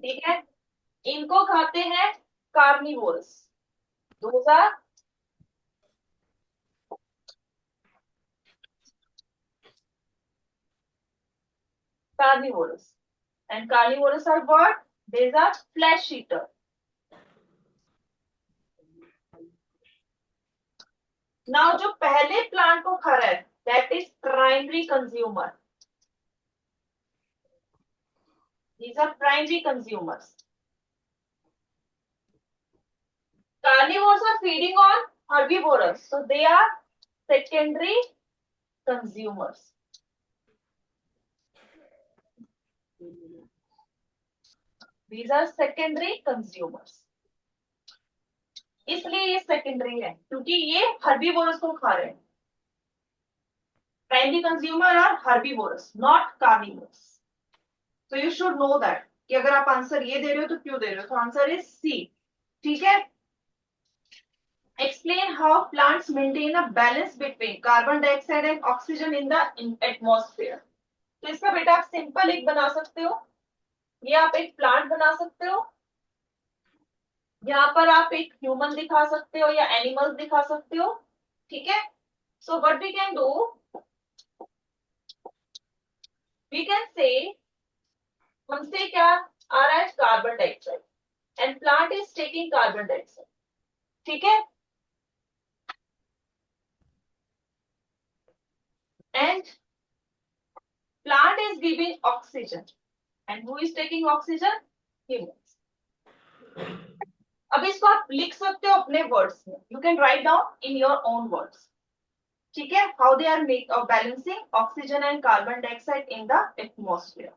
ठीक है. इनको खाते हैं carnivorous. Those are carnivorous, and carnivorous are what? These are flesh eater. Now जो पहले प्लांट को खा रहा है, that is primary consumer. These are primary consumers. Carnivores are feeding on herbivores, so they are secondary consumers. These are secondary consumers. इसलिए ये secondary है क्योंकि ये हर्बीवोरस को खा रहे हैं. Primary consumer are herbivorous, not carnivorous. So you should know that कि अगर आप आंसर ये दे रहे हो तो क्यों दे रहे हो. तो आंसर इज सी. ठीक है. Explain how plants maintain a balance between carbon dioxide and oxygen in the atmosphere. तो इसका बेटा आप सिंपल एक बना सकते हो. ये आप एक प्लांट बना सकते हो. यहाँ पर आप एक ह्यूमन दिखा सकते हो या एनिमल्स दिखा सकते हो. ठीक है. So what we can do, we can say हमसे क्या आ रहा है, carbon dioxide, and plant is taking carbon dioxide. ठीक है. And plant is giving oxygen, and who is taking oxygen? Humans. अब इसको आप लिख सकते हो अपने वर्ड्स में. You can write down in your own words. ठीक है. How they are make balancing oxygen and carbon dioxide in the atmosphere.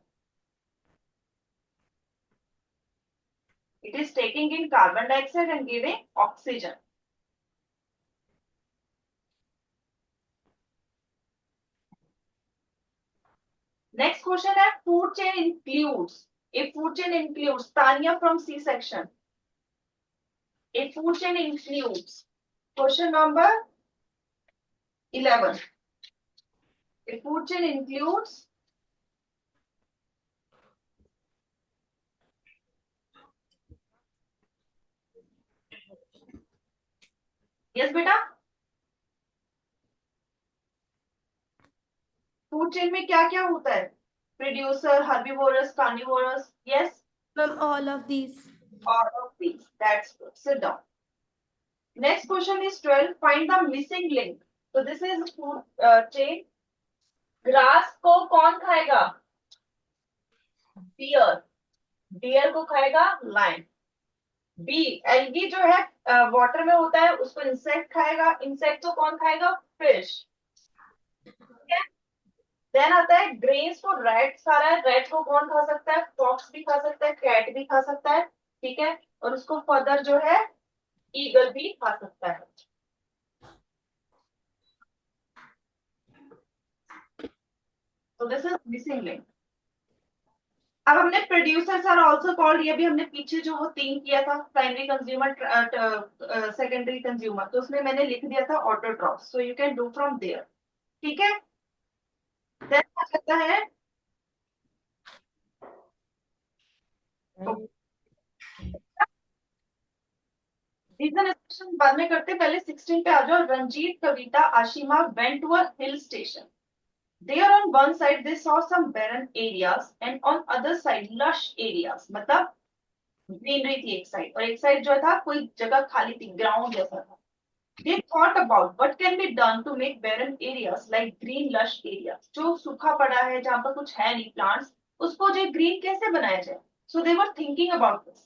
It is taking in carbon dioxide and giving oxygen. Next question है, food chain includes. If food chain includes, Tanya from C section. If food chain includes, question number 11. If food chain includes, yes बेटा, food chain में क्या क्या होता है? Producer, herbivorous, carnivorous. Yes Ma'am, all of these. all of these. That's good. Sit down. Next question is 12. Find the missing link. So this is food chain. Grass को कौन खाएगा? Dear. Dear को खाएगा लायन. बी, एल्गी जो है water में होता है, उसको इंसेक्ट खाएगा. इंसेक्ट को कौन खाएगा? फिश. देन आता है ग्रेन्स को रैट खा रहा है. रैट को कौन खा सकता है? फॉक्स भी खा सकता है, कैट भी खा सकता है. ठीक है. और उसको फर्दर जो है ईगल भी खा सकता है. So this is missing link. अब हमने प्रोड्यूसर्स आर आल्सो कॉल्ड, ये भी हमने पीछे जो वो 3 किया था, प्राइमरी कंज्यूमर, सेकेंडरी कंज्यूमर, तो उसमें मैंने लिख दिया था autotroph. So you can do from there. ठीक है. देन क्या कहता है, रीजन एक्सप्रेशन बाद में करते, पहले 16 पे आ जाओ. Ranjit, Kavita, Ashima went to a hill station. There on one side they saw some barren areas and on other side lush areas. मतलब ग्रीनरी थी एक साइड और एक साइड जो था कोई जगह खाली थी, ग्राउंड जैसा था. They thought about what can be done to make barren areas like green lush areas. जो सूखा पड़ा है, जहाँ पर कुछ है नहीं प्लांट्स, उसको जो ग्रीन कैसे बनाया जाए. So they were thinking about this.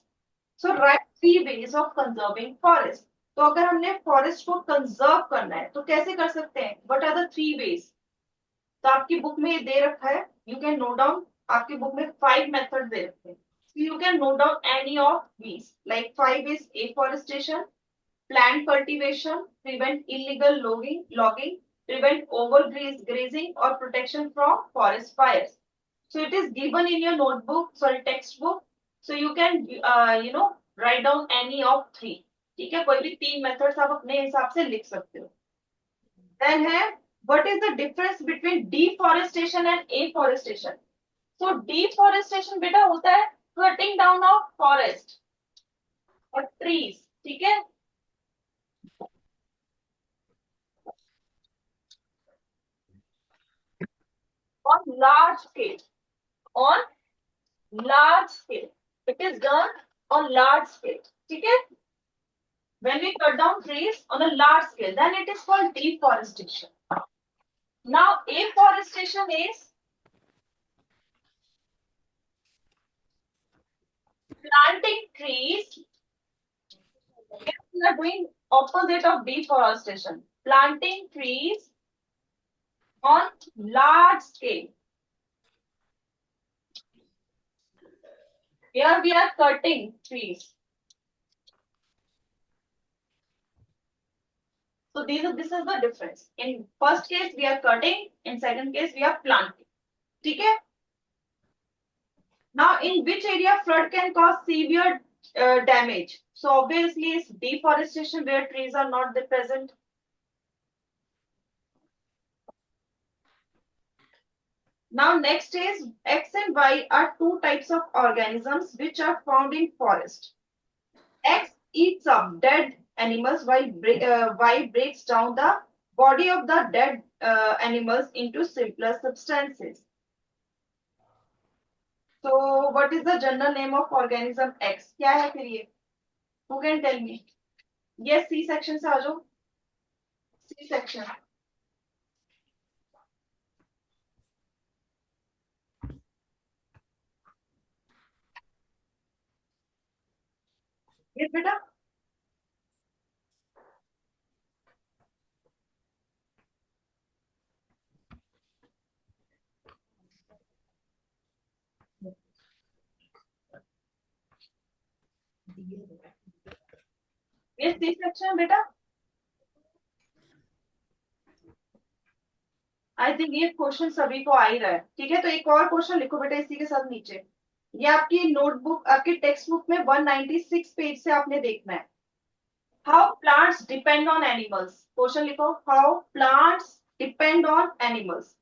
So write 3 ways of conserving forest. तो अगर हमने फॉरेस्ट को कंजर्व करना है तो कैसे कर सकते हैं? What are the 3 ways? तो आपकी बुक में ये दे रखा है, यू कैन नोट डाउन. आपकी बुक में 5 मेथड दे रखे हैं. you can note down any of these. Like 5 is afforestation, plant cultivation, prevent illegal logging, prevent overgrazing or protection from forest fires. So it is given in your notebook, sorry, textbook. So you can, write down any of 3. ठीक है, कोई भी 3 methods आप अपने हिसाब से लिख सकते हो. Then है, what is the difference between deforestation and afforestation? So deforestation बेटा होता है cutting down of forest or trees. ठीक है, on large scale. On large scale. It is done on large scale. ठीक है? When we cut down trees on a large scale, then it is called deforestation. Now, afforestation is planting trees. We are doing opposite of deforestation. Planting trees on large scale. Here we are cutting trees. So this is the difference. In first case we are cutting, in second case we are planting. ठीक है? Now in which area flood can cause severe damage? So obviously it's deforestation where trees are not present. Now next is X and Y are 2 types of organisms which are found in forest. X eats up dead animals while Y breaks down the body of the dead animals into simpler substances. So what is the general name of organism X? क्या है फिर ये? Who can tell me? Yes, C section से आ जाओ. C section. Yes, बेटा. ये C section बेटा. आई थिंक ये क्वेश्चन सभी को आ ही रहा है. ठीक है, तो एक और क्वेश्चन लिखो बेटा इसी के साथ नीचे. ये आपकी नोटबुक, आपकी टेक्स्ट बुक में 196 पेज से आपने देखना है. How plants depend on animals. Question लिखो, how plants depend on animals.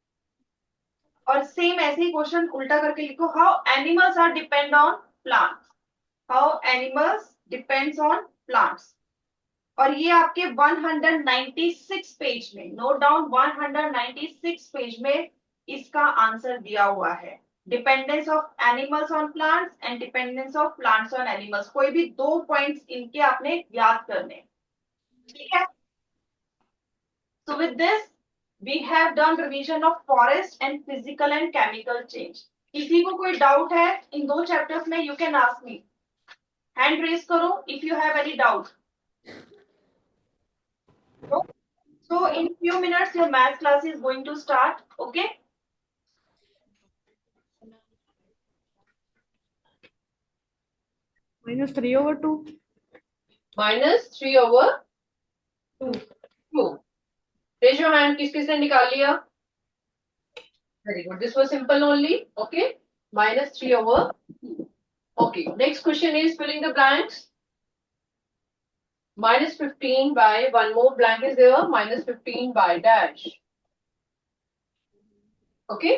और सेम ऐसे ही क्वेश्चन उल्टा करके लिखो, how animals are depend on plants. How animals depends on plants. और ये आपके 196 पेज में, नोट डाउन, 196 पेज में इसका आंसर दिया हुआ है. Dependence of animals on plants and dependence of plants on animals. कोई भी 2 पॉइंट्स इनके आपने याद करने. ठीक है, so with this we have done revision of forest and physical and chemical change. किसी को कोई डाउट है इन 2 चैप्टर्स में, you can ask me. Hand raise करो if you have any doubt. So in few minutes your math class is going to start. Okay. -3/2. -3/2. Raise your hand. किसने निकाल लिया? Very good. This was simple only. Okay. -3/2. Okay. Next question is filling the blanks. -15 by one more blank is there. -15 by dash. Okay.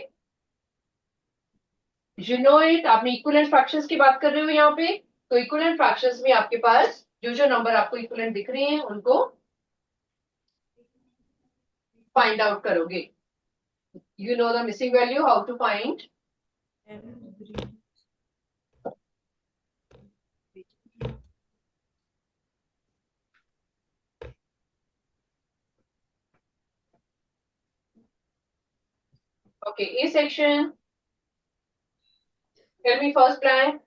You know it. आपने equivalent fractions की बात कर रहे हो यहाँ पे. तो equivalent fractions में आपके पास जो नंबर आपको equivalent दिख रहे हैं उनको find out करोगे. You know the missing value, how to find. Okay, A section. Tell me first blank.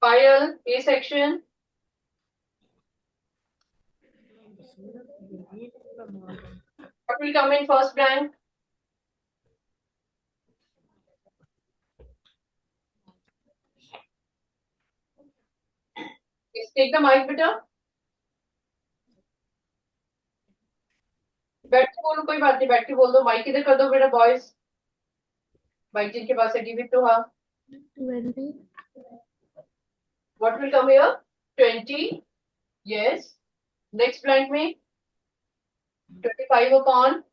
File, A section. What will come in first blank? Take the mic बेटा, बैठ के बोलो, कोई बात नहीं, बैठ के बोल दो, माइक इधर कर दो बेटा बॉयज, माइक जिनके पास है give it to her. 20. What will come here? 20. Yes. Next blank में 25 upon.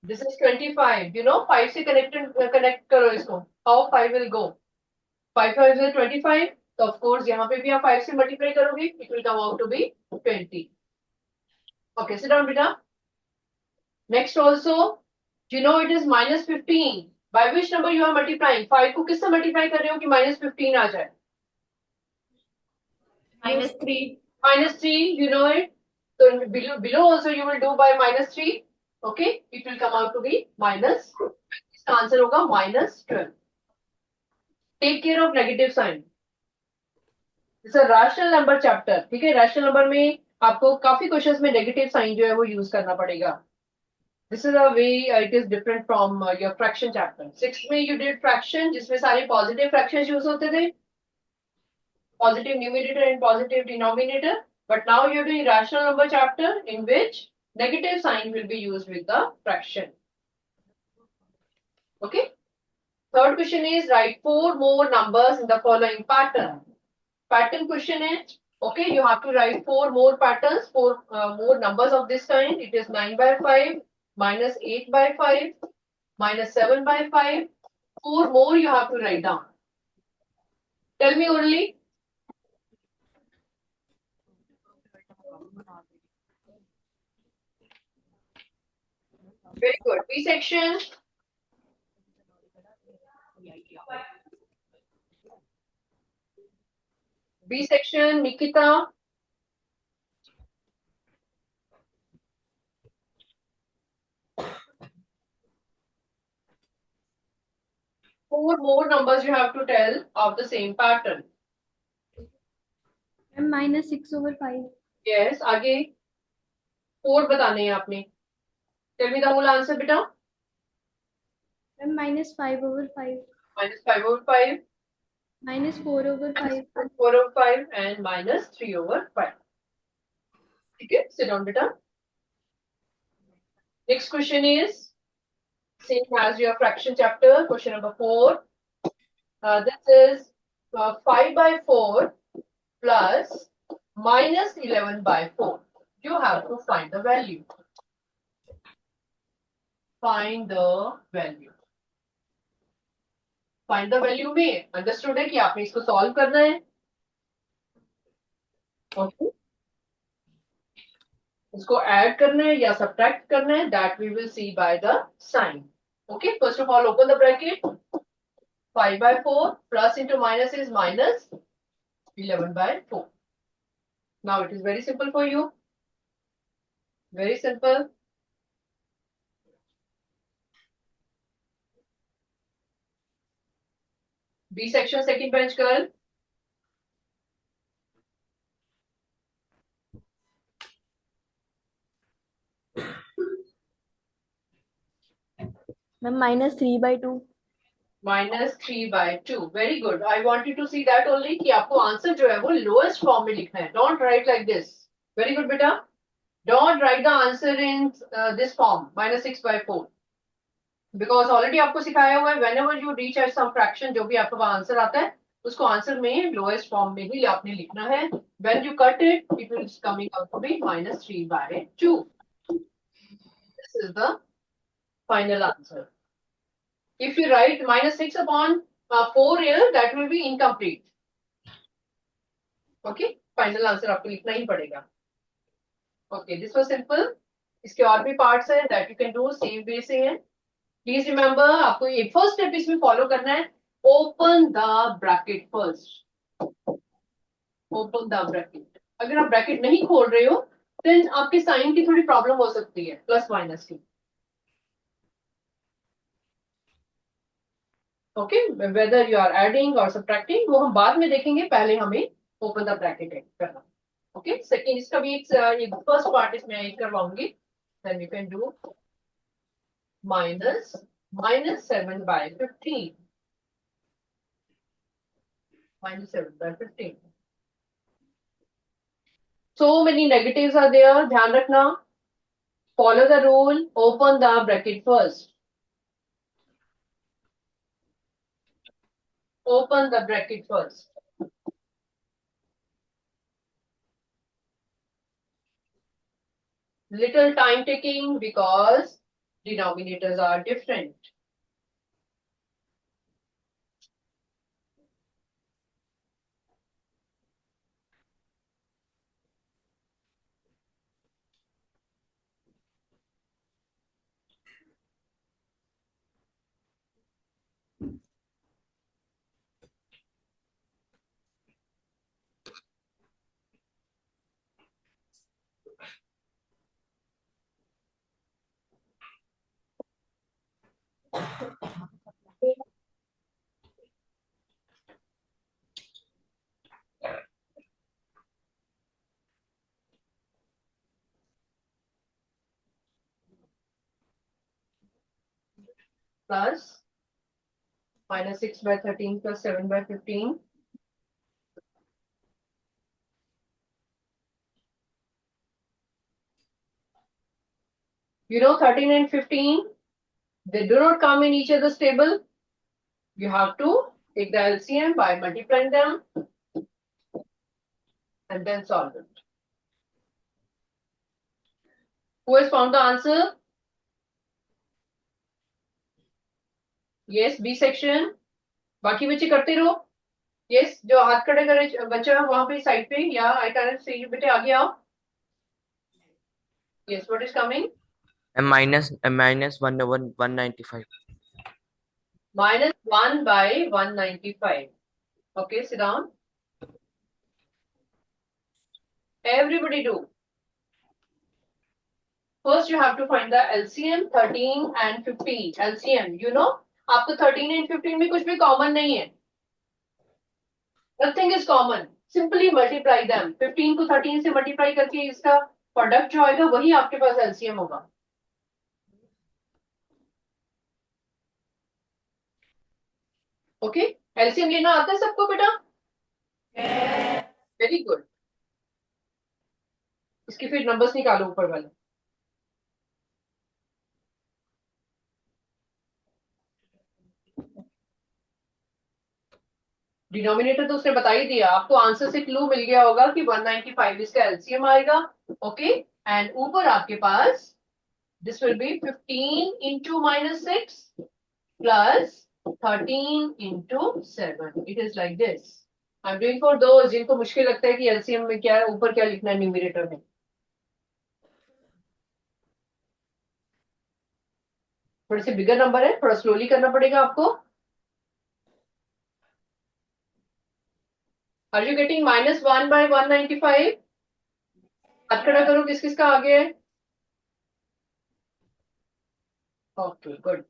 This is 25. You know, 5 से connect करो इसको. How 5 will go? 5 5 is 25. So of course यहाँ पे भी आप 5 से multiply करोगे, it will come out to be 20. Okay, sit down बेटा. Next also, you know it is minus 15. By which number you are multiplying? 5 को किससे multiply कर रहे हो कि minus 15 आ जाए? -3. Minus 3, you know it. So below also you will do by minus 3. Okay, it will come out to be minus. इसका answer होगा -12. Take care of negative sign. It's a rational number chapter. ठीक है, rational number में आपको काफी questions में negative sign जो है वो यूज करना पड़ेगा. This is a way it is different from your fraction chapter. 6th में you did fraction जिसमें सारे positive fractions यूज होते थे, positive numerator and positive denominator. But now you're doing rational number chapter in which negative sign will be used with the fraction. Okay. Third question is write 4 more numbers in the following pattern. Pattern question is, okay, you have to write 4 more patterns, 4 more numbers of this kind. It is 9 by 5, minus 8 by 5, minus 7 by 5. 4 more you have to write down. Tell me orally. Very good. B section. B section, Nikita. Four more numbers you have to tell of the same pattern. -6/5. Yes, आगे 4 बताने हैं आपने. Tell me the whole answer, बेटा. -5/5. -5/5. -4/5. 4/5 and -3/5. Okay, sit down, beta. Next question is same as your fraction chapter. Question number 4. This is 5 by 4 plus -11 by 4. You have to find the value. Find the value. Find the value में understood है कि आपने इसको solve करना है. Okay. इसको add करना है या subtract करना है, that we will see by the sign. Okay, first of all open the bracket. 5 by 4 plus into minus is minus 11 by 4. Now it is very simple for you. Very simple. B section second bench girl. Ma'am, -3/2. -3 by 2. Very good. I want you to see that only कि आपको answer जो है वो lowest form में लिखना है. Don't write like this. Very good बेटा. Don't write the answer in this form -6 by 4. Because already आपको सिखाया हुआ है whenever you reach at some fraction जो भी आपका वहाँ आंसर आता है उसको आंसर में lowest form में ही आपने लिखना है. When you cut it, it will coming out to be -3 by 2. This is the final answer. If you write -6 upon 4 here, that will be incomplete. Okay, final answer आपको लिखना ही पड़ेगा. Okay, this was simple. इसके और भी parts हैं that you can do same way से हैं. Please remember आपको ये first step इसमें follow करना है. Open the bracket first. Open the bracket. अगर आप bracket नहीं खोल रहे हो, then आपके sign की थोड़ी problem हो सकती है plus minus की. Okay, whether you are adding or subtracting वो हम बाद में देखेंगे, पहले हमें open the bracket करना. Okay, second इसका भी एक first part इसमें add करवाऊंगी. Then you can do -7 by 15. -7/15. So many negatives are there. ध्यान रखना. Follow the rule. Open the bracket first. Open the bracket first. Little time taking because denominators are different. Plus -6/13 plus 7/15. You know 13 and 15, they do not come in each other's table. You have to take the LCM by multiplying them and then solve it. Who has found the answer? Yes, B section. बाकी बच्चे करते रहो. Yes, जो हाथ खड़े करे बच्चा है वहां पे साइड पे या I can't see you. बेटे आगे आओ. Yes, what is coming? -1/195. -1/195. Okay, sit down. Everybody do. First, you have to find the LCM 13 and 15. LCM, you know, आपको 13 and 15 में कुछ भी common नहीं है. Nothing is common. Simply multiply them. 15 को 13 से multiply करके इसका product जो आएगा वही आपके पास LCM होगा. Okay? LCM लेना आता है सबको बेटा? Very good. इसके फिर numbers निकालो ऊपर वाले. डिनोमिनेटर तो उसने बता ही दिया. आपको आंसर से क्लू मिल गया होगा कि 195 इसका एलसीएम आएगा. ओके, एंड ऊपर आपके पास this will be 15 into -6 plus 13 into 7. It is like this. I am doing for those जिनको मुश्किल लगता है कि एलसीएम में क्या है, ऊपर क्या लिखना है न्यूमरेटर में. थोड़े से बिगर नंबर है, थोड़ा स्लोली करना पड़ेगा आपको. Are you getting -1/195? हाथ खड़ा करो किस किस का आगे है. Okay, good.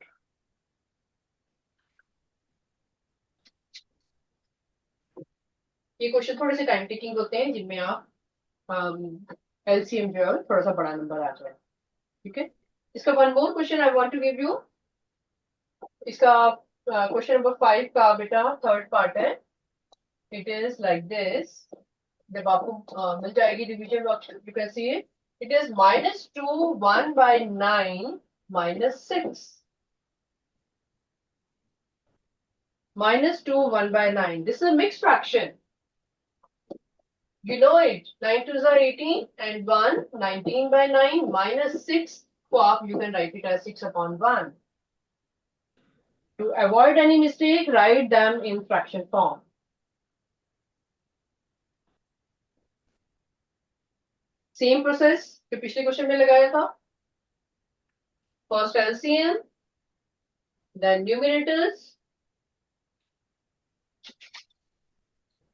ये क्वेश्चन थोड़े से टाइम टेकिंग होते हैं जिनमें आप एलसीएम जो है थोड़ा सा बड़ा नंबर आ जाए. ठीक है. इसका one more question I want to give you. इसका क्वेश्चन नंबर 5 का बेटा थर्ड पार्ट है. It is like this. जब आपको मिल जाएगी division you can see it. It is -2 1/9 -6. -2 1/9. This is a mixed fraction. You know it. 9 2s are 18 and 1 19/9 -6. So you can write it as 6/1. To avoid any mistake, write them in fraction form. Same process जो पिछले question में लगाया था. First LCM, then numerators,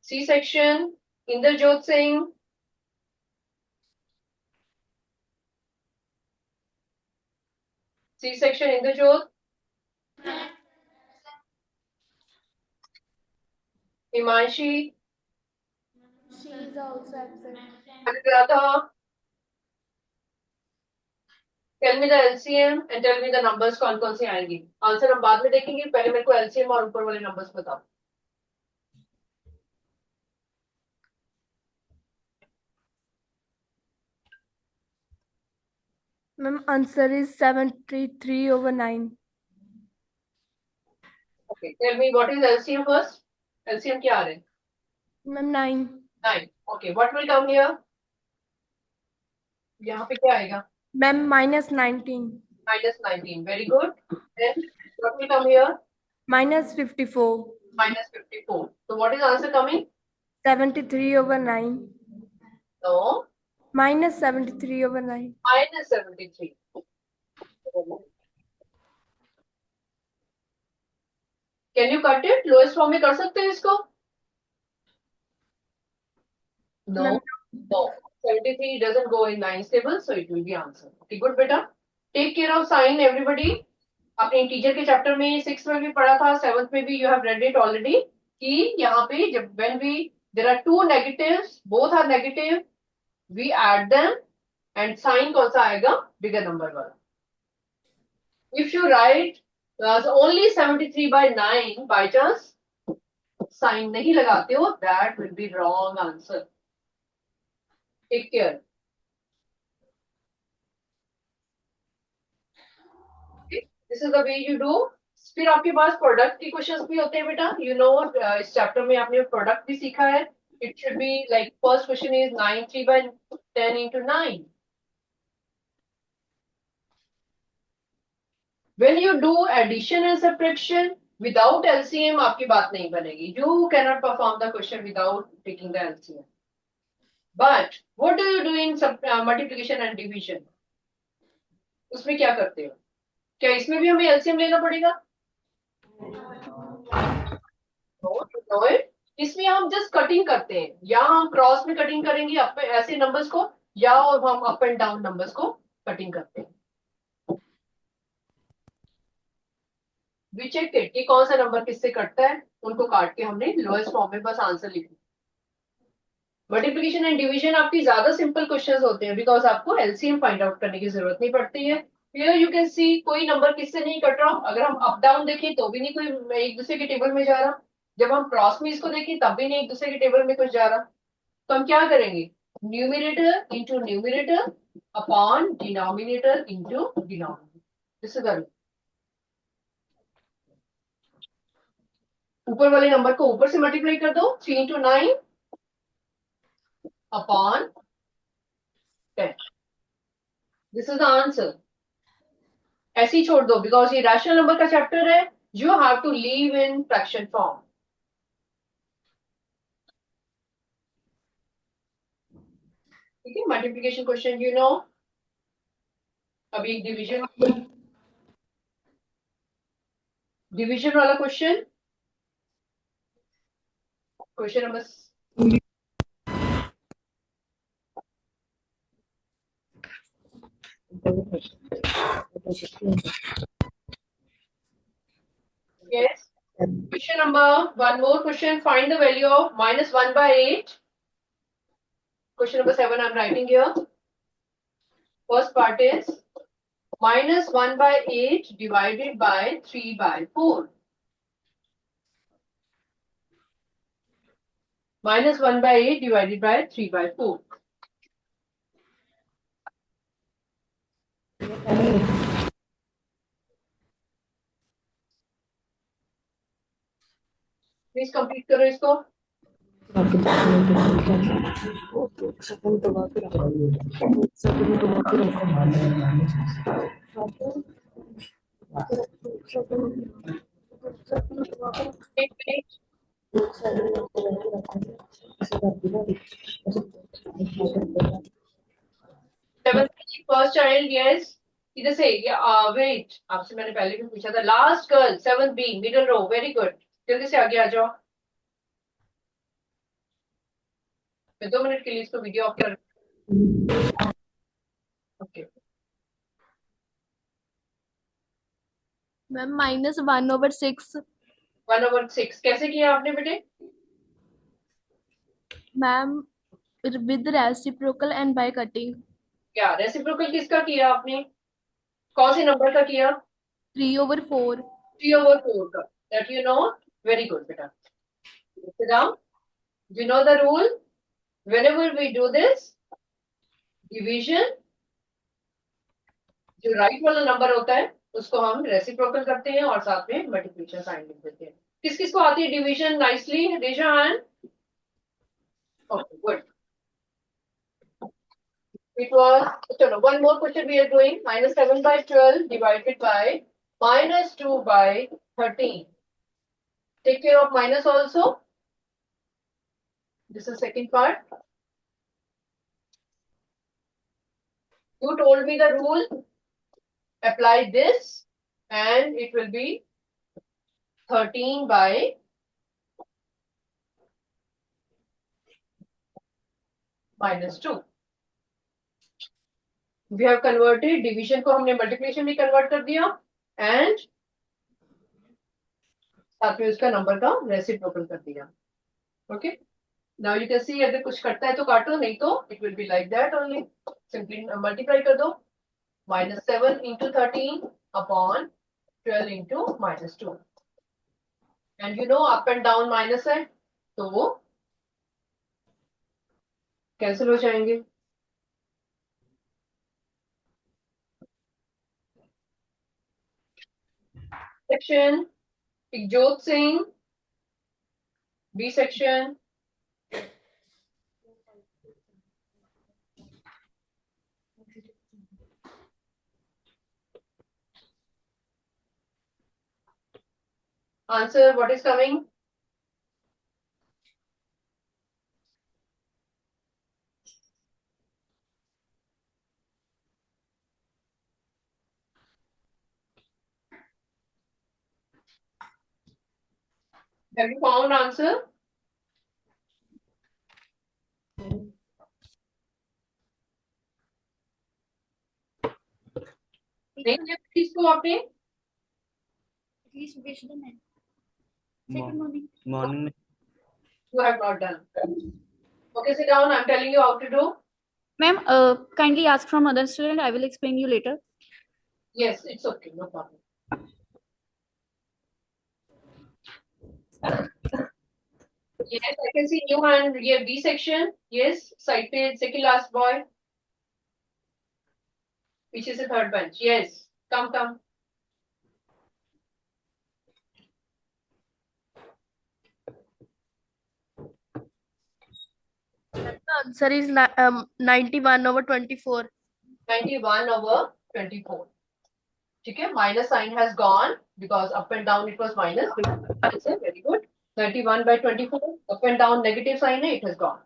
C section, Inderjot Singh, C section Inderjot, Himanshi, She is also absent. Anuradha. Tell me the LCM and tell me the numbers कौन कौन से आएंगी. Answer हम बाद में देखेंगे, पहले मेरे को LCM और ऊपर वाले नंबर्स बताओ. Ma'am, answer is 73/9. Okay, tell me what is LCM first? LCM क्या आ रहा है? Ma'am, 9. 9. Okay, what will come here? यहाँ पे क्या आएगा? Ma'am, -19. -19. Very good. Then what will come here? -54. -54. So what is answer coming? 73/9. No, -73/9. -73. Can you cut it? Lowest form में कर सकते हैं इसको? No, Ma'am, no. 73 doesn't go in 9's table, so it will be answer. Okay, good beta. Take care of sign, everybody. आपने integer के chapter में 6th में भी पढ़ा था, 7th में भी you have read it already कि यहाँ पे जब when we there are two negatives, both are negative, we add them and sign कौन सा आएगा? Bigger number वाला. If you write only 73/9 by chance sign नहीं लगाते हो, that will be wrong answer. Take care. Okay, this is the way you do. फिर आपके पास product के क्वेश्चंस भी होते हैं बेटा. You know इस चैप्टर में आपने प्रोडक्ट भी सीखा है. It should be like first question is 9 3/10 into 9. When you do addition and subtraction without LCM आपकी बात नहीं बनेगी. You cannot perform the question without taking the LCM. But what do you do in multiplication and division? उसमें क्या करते हो? क्या इसमें भी हमें LCM लेना पड़ेगा? No, इसमें हम जस्ट कटिंग करते हैं. या हम क्रॉस में कटिंग करेंगे ऐसे नंबर्स को, या और हम अप एंड डाउन नंबर्स को कटिंग करते हैं. वी चेक इट कि कौन सा नंबर किससे कटता है. उनको काट के हमने लोएस्ट फॉर्म में बस आंसर लिखना. मल्टीप्लिकेशन एंड डिवीजन आपकी ज्यादा सिंपल क्वेश्चंस होते हैं बिकॉज आपको एलसीएम फाइंड आउट करने की जरूरत नहीं पड़ती है. हियर यू कैन सी कोई नंबर किससे नहीं कट रहा. अगर हम अप डाउन देखें तो भी नहीं कोई एक दूसरे के टेबल में जा रहा. जब हम क्रॉस में इसको देखें तब भी नहीं एक दूसरे के टेबल में कुछ जा रहा. तो हम क्या करेंगे? Numerator into numerator upon denominator into denominator. This is the ऊपर वाले नंबर को ऊपर से मल्टीप्लाई कर दो. 3 into 9 upon 10. This is the answer. ऐसे ही छोड़ दो बिकॉज ये रैशनल नंबर का चैप्टर है. You have to leave in fraction form. ठीक है. Multiplication question you know. अभी डिवीजन वाला question number yes. Question number one more question. Find the value of -1/8. Question number 7 I'm writing here. First part is -1/8 divided by 3/4. -1/8 divided by 3/4. Please complete करो इसको. एक minute. First child yes. इधर से wait. आपसे मैंने पहले भी पूछा था. Last girl 7B middle row. Very good. जल्दी से आगे आ जाओ. मैं 2 मिनट के लिए इसको वीडियो ऑफ कर. ओके. मैम -1/6. 1/6 कैसे किया आपने बेटे? Ma'am with reciprocal and by cutting. क्या रेसिप्रोकल किसका किया आपने? कौन से नंबर का किया? 3/4. 3/4 का. That you know. Very good बेटा. Sit down. You know the rule. Whenever we do this division जो राइट वाला नंबर होता है उसको हम रेसिप्रोकल करते हैं और साथ में मल्टीप्लिकेशन साइन लिख देते हैं। किस किस को आती है डिवीजन नाइसली? रेशा hand. Okay good. It was, chalo, one more question we are doing. Minus 7 by 12 divided by minus 2 by 13. Take care of minus also. This is second part. You told me the rule. Apply this and it will be 13 by minus 2. We have converted division को हमने multiplication में convert कर दिया and साथ में उसका number का reciprocal कर दिया। Okay. Now you can see अगर कुछ कटता है तो काटो, नहीं तो it will be like that only. Simply multiply कर दो. Minus 7 into 13 upon 12 into minus 2. And you know up and down minus है तो वो कैंसिल हो जाएंगे। Section Ikjot Singh. B section. Answer what is coming? Have you found answer? नहीं किया किसको आपने? Please wish the man. Second morning. Morning. You have not done. Okay, sit down. I'm telling you how to do. Ma'am, kindly ask from other student. I will explain you later. Yes, it's okay. No problem. Yes, I can see new hand here. B section. Yes, side page, second last boy. Which is the third bench. Yes, come. The answer is 91 over 24. 91 over 24. Okay, minus sign has gone because up and down it was minus. Answer very good. 91 by 24. Up and down negative sign it has gone.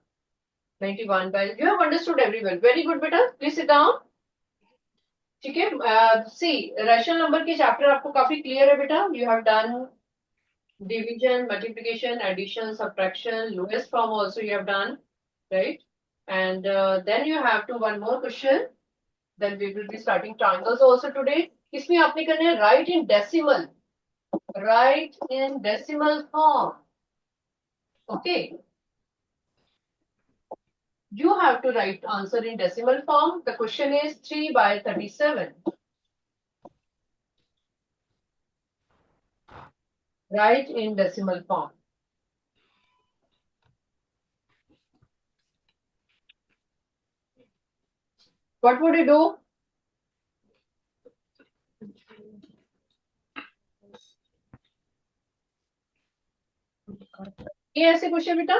91 by. You have understood everyone. Very good, beta. Please sit down. ठीक है, see rational number के chapter आपको काफी clear है बेटा. You have done division, multiplication, addition, subtraction, lowest form also you have done, right? And then you have to one more question. Then we will be starting triangles also today. इसमें आपने करना है write in decimal. Write in decimal form. Okay. You have to write answer in decimal form. The question is 3 by 37. Write in decimal form. What would you do? ये ऐसे question बेटा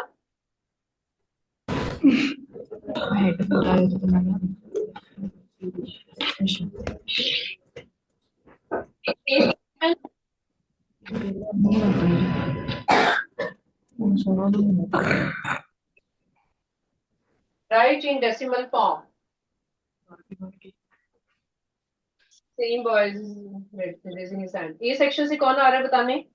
Write in decimal form. Same boys raising his hand. ये section से कौन आ रहा है बताने?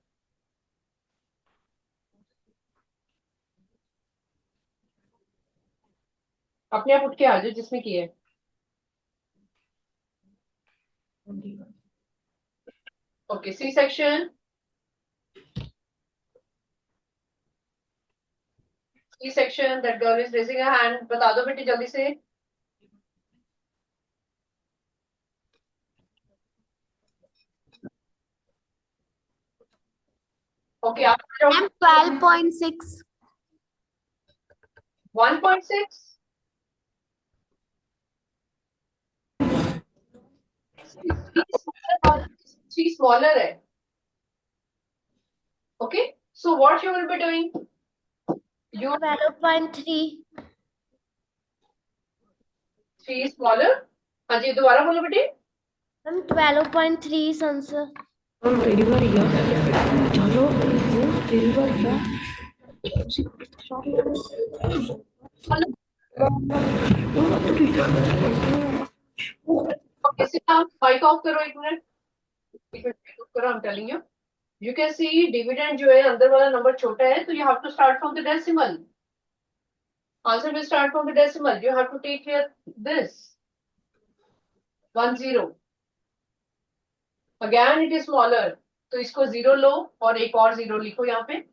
अपने आप उठ के आ जाओ जिसमें किए. Okay, C section. C section, that girl is raising her hand. बता दो बेटी जल्दी से. Okay, आप 12.6. 1.6. 3 smaller है. Okay, so what you will be doing? You 12.3. 3 smaller. हाँ जी, दोबारा बोलो बेटे. Ma'am 12.3 answer. तेरी बारी है. चलो तेरी बारी है. Okay, sit down. Mic off करो एक मिनट. एक मिनट करो. I'm telling you. You can see dividend जो है अंदर वाला नंबर छोटा है, तो you have to start from the decimal. Answer will start from the decimal. You have to take here this 10. Again it is smaller. तो इसको 0 लो और एक और 0 लिखो यहाँ पे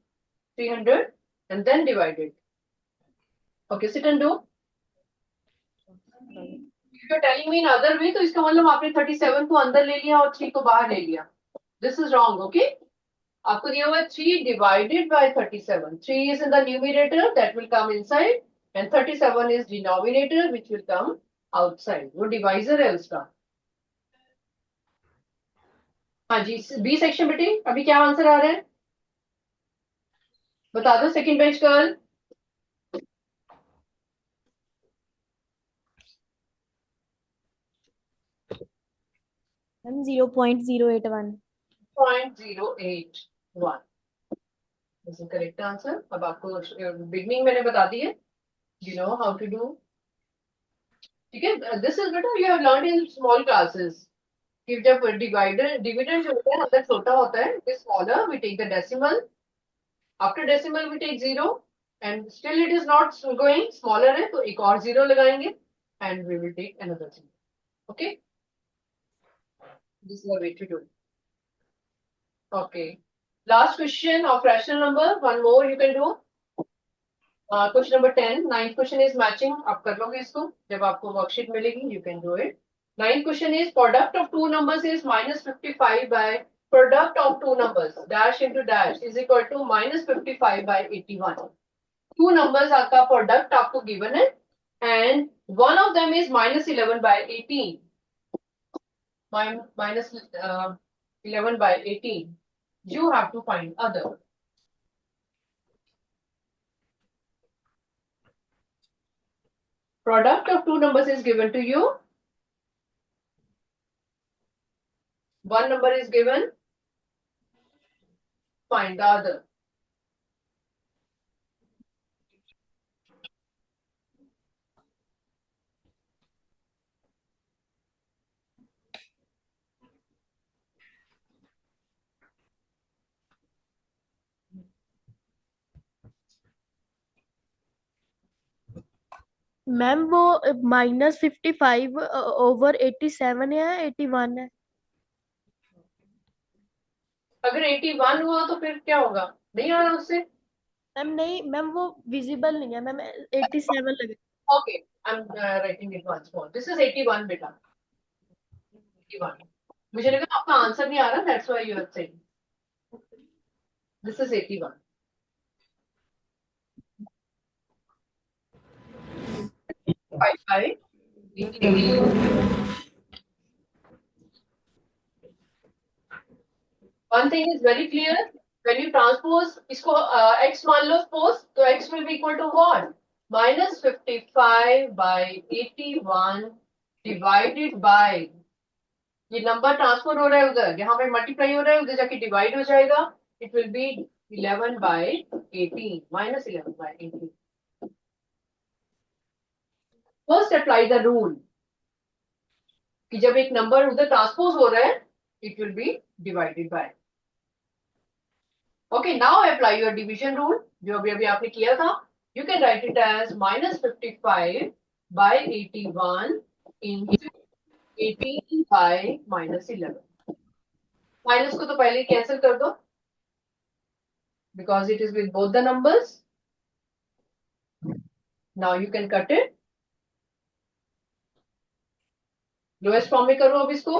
300 and then divide it. Okay, sit and do. If you're telling me in other way, तो इसका मतलब आपने 37 को अंदर ले लिया और 3 को बाहर ले लिया. This is wrong, okay? आपको दिया हुआ है 3 divided by 37. 3 is in the numerator, that will come inside, and 37 is denominator, which will come outside. वो divisor है उसका. हाँ जी, बी सेक्शन बेटे, अभी क्या आंसर आ रहा है बता दो. Second bench girl. Ma'am 0.081. 0.081 is the correct answer. अब आपको बिगनिंग मैंने बता दी है. You know how to do. ठीक है, this is better. You have learned in small classes. कि जब डिविडेंड जो होता है अंदर छोटा होता है, it is smaller, we take the decimal. After decimal we take 0 and still it is not going, smaller है तो एक और 0 लगाएंगे and we will take another 0. Okay, this is the way to do it. Okay, last question of rational number. One more you can do. Question number 10. 9th question is matching. आप कर लोगे इसको जब आपको वर्कशीट मिलेगी. You can do it. 9th question is product of two numbers is minus 55 by product of two numbers dash into dash is equal to minus 55 by 81. Two numbers का product आपको given है and one of them is minus 11 by 18. Minus 11 by 18. You have to find other. Product of two numbers is given to you. One number is given. Find the other. Ma'am वो -55 over 87 है, 81 है. अगर 81 हुआ तो फिर क्या होगा? नहीं आ रहा उससे. मैम नहीं मैम, वो विजिबल नहीं है मैम. 87 लगे. Okay, I'm writing it once more. This is 81 बेटा. 81. मुझे लगा आपका आंसर नहीं आ रहा. That's why you are saying. This is 81. Five. One thing is very clear. When you transpose इसको x मान लो suppose, तो x will be equal to what? Minus 55 by 81 divided by, ये नंबर ट्रांसफर हो रहा है उधर, यहाँ पे मल्टीप्लाई हो रहा है, उधर जाके डिवाइड हो जाएगा. It will be 11 by 18 minus 11 by 18. First apply the rule कि जब एक नंबर उधर ट्रांसपोज हो रहा है, it will be divided by. Okay, now apply your division rule जो अभी आपने किया था. You can write it as minus 55 by 81 into 18 by minus 11. Minus को तो पहले कैंसिल कर दो because it is with both the numbers. Now you can cut it. Lowest form में करो अब इसको.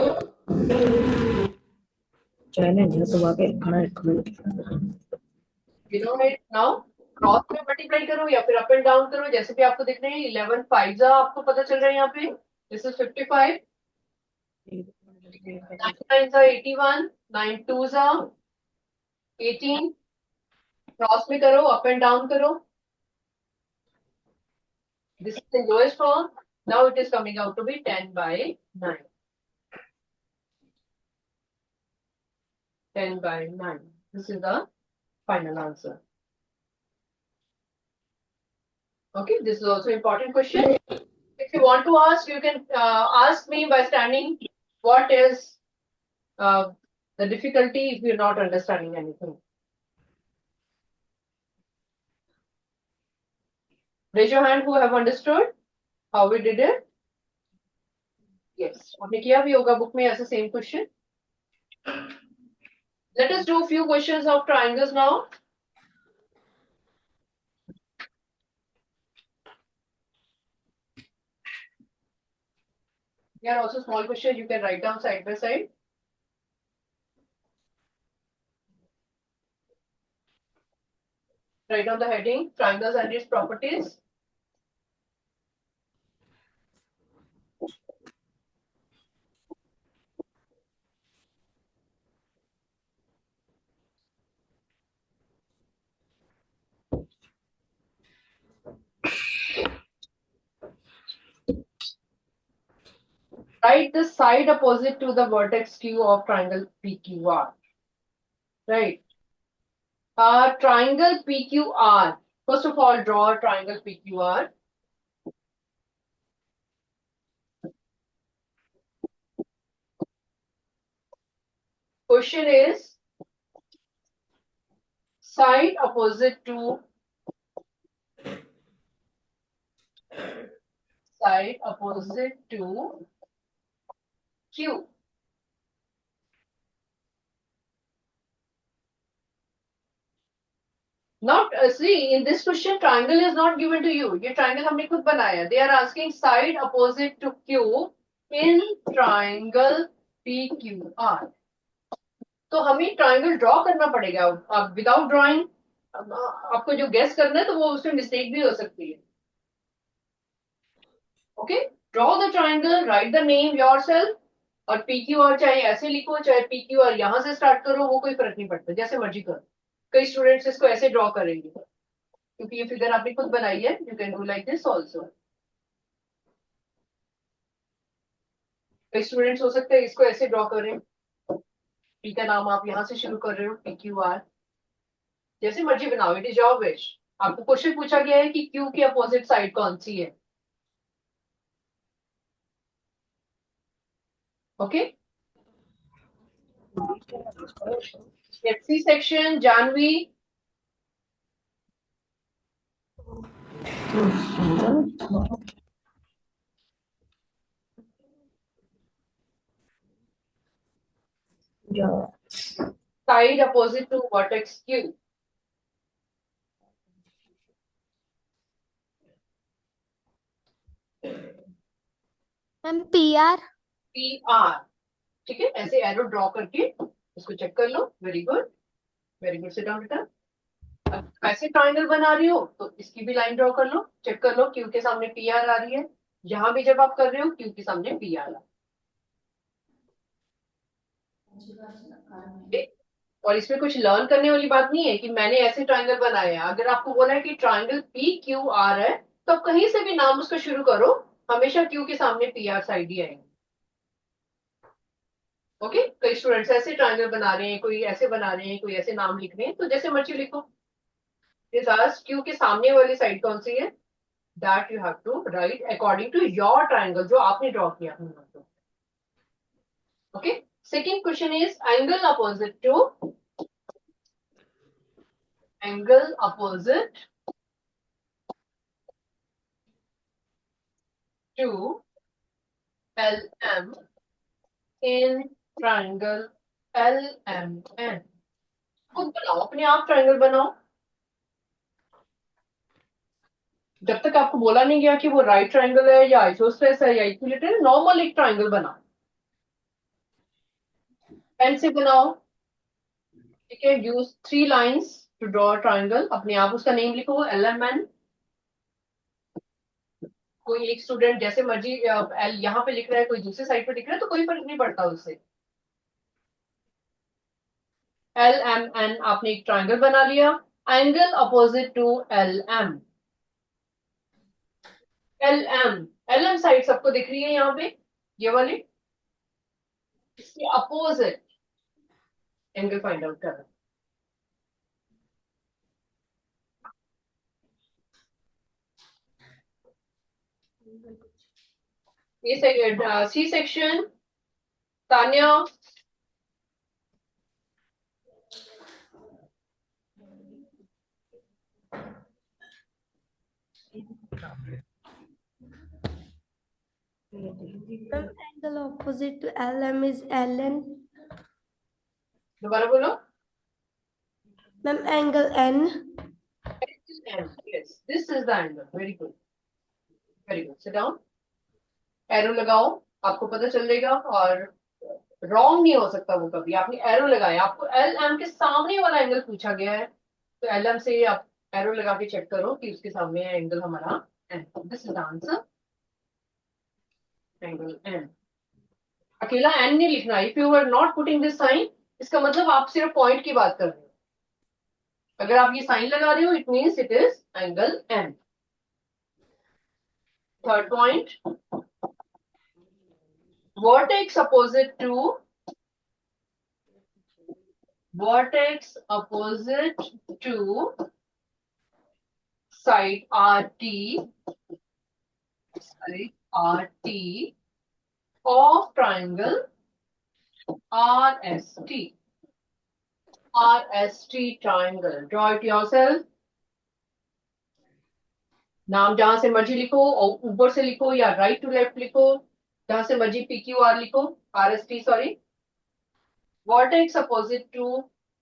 You know it now. Cross में मल्टीप्लाई करो या फिर अप एंड डाउन करो, जैसे भी आपको दिख रहे हैं. 11 5 आपको पता चल रहा है यहाँ पे. This is 55. 9 9s are 81, 9 2s are 18. Cross में करो, अप एंड डाउन करो. This is the lowest form. Now it is coming out to be 10 by 9. 10 by 9. This is the final answer. Okay, this is also important question. If you want to ask, you can ask me by standing. What is the difficulty if you're not understanding anything? Raise your hand who have understood how we did it. Yes. आपने किया भी होगा book में ऐसा same question. Let us do a few questions of triangles now. Here are also small questions you can write down side by side. Write down the heading, triangles and its properties. Write the side opposite to the vertex Q of triangle PQR. Right. Triangle PQR. First of all, draw a triangle PQR. Question is side opposite to Q. Not see in this question triangle is not given to you. ये triangle हमने खुद बनाया. They are asking side opposite to Q in triangle PQR. तो हमें triangle draw करना पड़ेगा. अब without drawing आपको जो गेस करना है तो वो उसमें मिस्टेक भी हो सकती है. Okay, draw the triangle, right the name yourself. और PQR चाहे ऐसे लिखो चाहे PQR यहां से स्टार्ट करो, वो कोई फर्क नहीं पड़ता, जैसे मर्जी करो. कई स्टूडेंट्स इसको ऐसे ड्रॉ करेंगे क्योंकि ये फिगर आपने खुद बनाई है. You can do like this also. कई स्टूडेंट्स हो सकते हैं इसको ऐसे ड्रॉ करें. पी का नाम आप यहाँ से शुरू कर रहे हो, PQR. जैसे मर्जी बनाओ, इट इज योर विश. आपको क्वेश्चन पूछा गया है कि क्यू की अपोजिट साइड कौन सी है. Okay, C section Janvi. Side opposite to vertex Q. PR. PR. ठीक है, ऐसे एरो ड्रॉ करके इसको चेक कर लो. Very good, very good. Sit down बेटा. ऐसे ट्राइंगल बना रही हो तो इसकी भी लाइन ड्रॉ कर लो. चेक कर लो क्यू के सामने PR आ रही है. यहां भी जब आप कर रहे हो क्यू के सामने PR आ. और इसमें कुछ लर्न करने वाली बात नहीं है कि मैंने ऐसे ट्राइंगल बनाया. अगर आपको बोला है कि ट्राइंगल PQR है तो आप कहीं से भी नाम उसका शुरू करो, हमेशा क्यू के सामने PR साइड ही आएंगे. ओके, कई स्टूडेंट्स ऐसे ट्राइंगल बना रहे हैं, कोई ऐसे बना रहे हैं, कोई ऐसे नाम लिख रहे हैं, तो जैसे मर्जी लिखो. क्यू के सामने वाली साइड कौन सी है, that you have to write according to your triangle जो आपने ड्रॉ किया. Okay, second question is angle opposite to LM in triangle LMN. खुद बनाओ, अपने आप ट्राइंगल बनाओ. जब तक आपको बोला नहीं गया कि वो राइट ट्राइंगल है या आइसोसेलेस है या इक्विलेटरल है, नॉर्मल एक ट्राइंगल बनाओ. पेन से बनाओ. ठीक है, use 3 lines to draw triangle. अपने आप उसका नेम लिखो LMN. कोई एक स्टूडेंट जैसे मर्जी एल यहाँ पे लिख रहा है, कोई दूसरी साइड पे लिख रहा है, तो कोई फर्क नहीं पड़ता उससे। एल एम एन आपने एक ट्राइंगल बना लिया, angle opposite to L M. L M side सबको दिख रही है यहाँ पे, ये वाली, इसके अपोजिट एंगल फाइंड आउट करना। ये C section, Tanya. Ma'am, angle opposite to LM is LN. दोबारा बोलो। Ma'am, angle N. Yes, this is the angle. Very good. Very good. Sit down. Arrow लगाओ, आपको पता चल जाएगा, और रॉन्ग नहीं हो सकता वो कभी। आपने एरो लगाया, आपको एल एम के सामने वाला एंगल पूछा गया है, तो एल एम से आप एरो लगा के चेक करो कि उसके सामने एंगल हमारा N. This is the answer, angle N. अकेला एन नहीं लिखना। If you are not putting this sign, इसका मतलब आप सिर्फ पॉइंट की बात कर रहे हो। अगर आप ये साइन लगा रहे हो, it means it is angle N. Third point, vertex opposite to side RT of triangle RST triangle. Draw it yourself. नाम जहां से मर्जी लिखो, और ऊपर से लिखो या राइट टू लेफ्ट लिखो, जहां से मर्जी PQR लिखो, RST sorry, vertex opposite to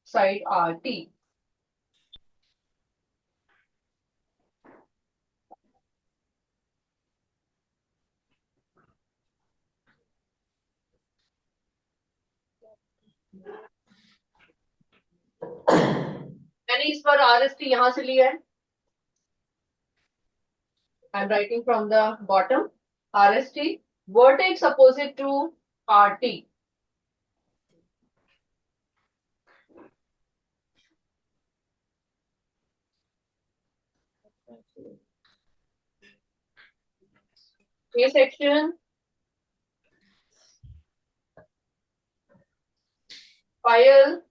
side RT. मैंने इस बार RST यहां से लिया है। I am writing from the bottom. RST, vertex opposite to RT. A section, file,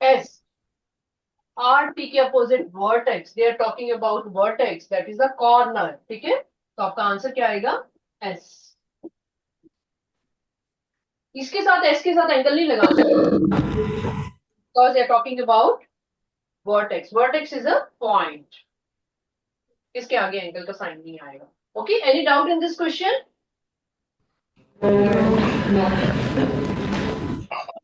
S, RT के opposite vertex, they are talking about vertex, that is the corner. ठीक है, तो आपका आंसर क्या आएगा? S। इसके साथ S के साथ एंगल नहीं लगाना, because they are talking about vertex. Vertex is a point, इसके आगे एंगल का साइन नहीं आएगा। Okay, any doubt in this question?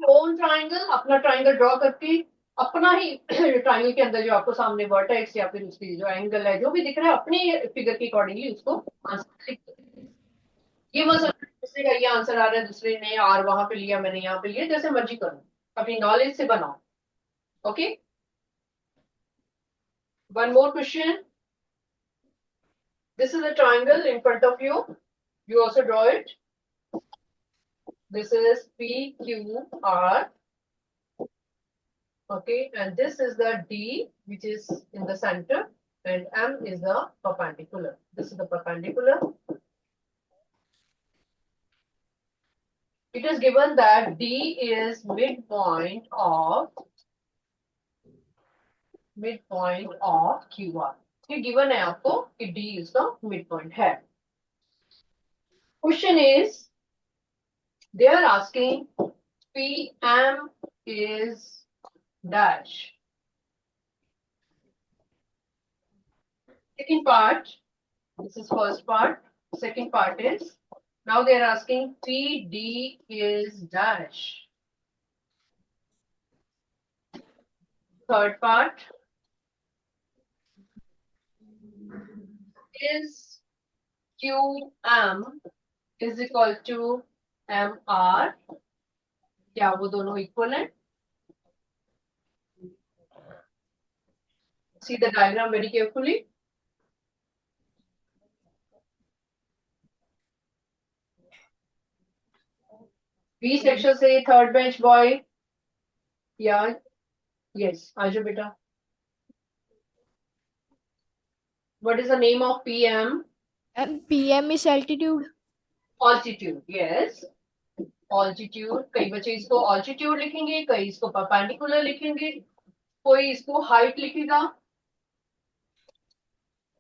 Own triangle, अपना ट्राइंगल ड्रॉ करके, अपना ही ट्राइंगल के अंदर जो आपको सामने वर्टेक्स या फिर उसकी जो एंगल है, जो भी दिख रहा है, अपने फिगर के अकॉर्डिंगली उसको आंसर लिख दो। ये मत दूसरे का ये आंसर आ रहा है, दूसरे ने आर वहां पे लिया, मैंने यहाँ पे लिया, जैसे मर्जी करो, अपनी नॉलेज से बनाओ। Okay, one more question. This is a triangle in front of you, you also draw it. This is PQR. Okay, and this is the D, which is in the center, and M is the perpendicular. This is the perpendicular. It is given that D is midpoint of QR. ये given है आपको कि D is the midpoint है. Question is, they are asking PM is dash. Second part, this is first part. Second part is, now they are asking PD is dash. Third part is QM is equal to MR. क्या वो दोनों equal हैं? See the diagram very carefully. B section से third bench boy. Yeah. Yes. आजो बेटा. What is the name of PM? And PM is altitude. Altitude. Yes. Altitude. कई बच्चे इसको altitude लिखेंगे, कई इसको perpendicular लिखेंगे, कोई इसको height लिखेगा.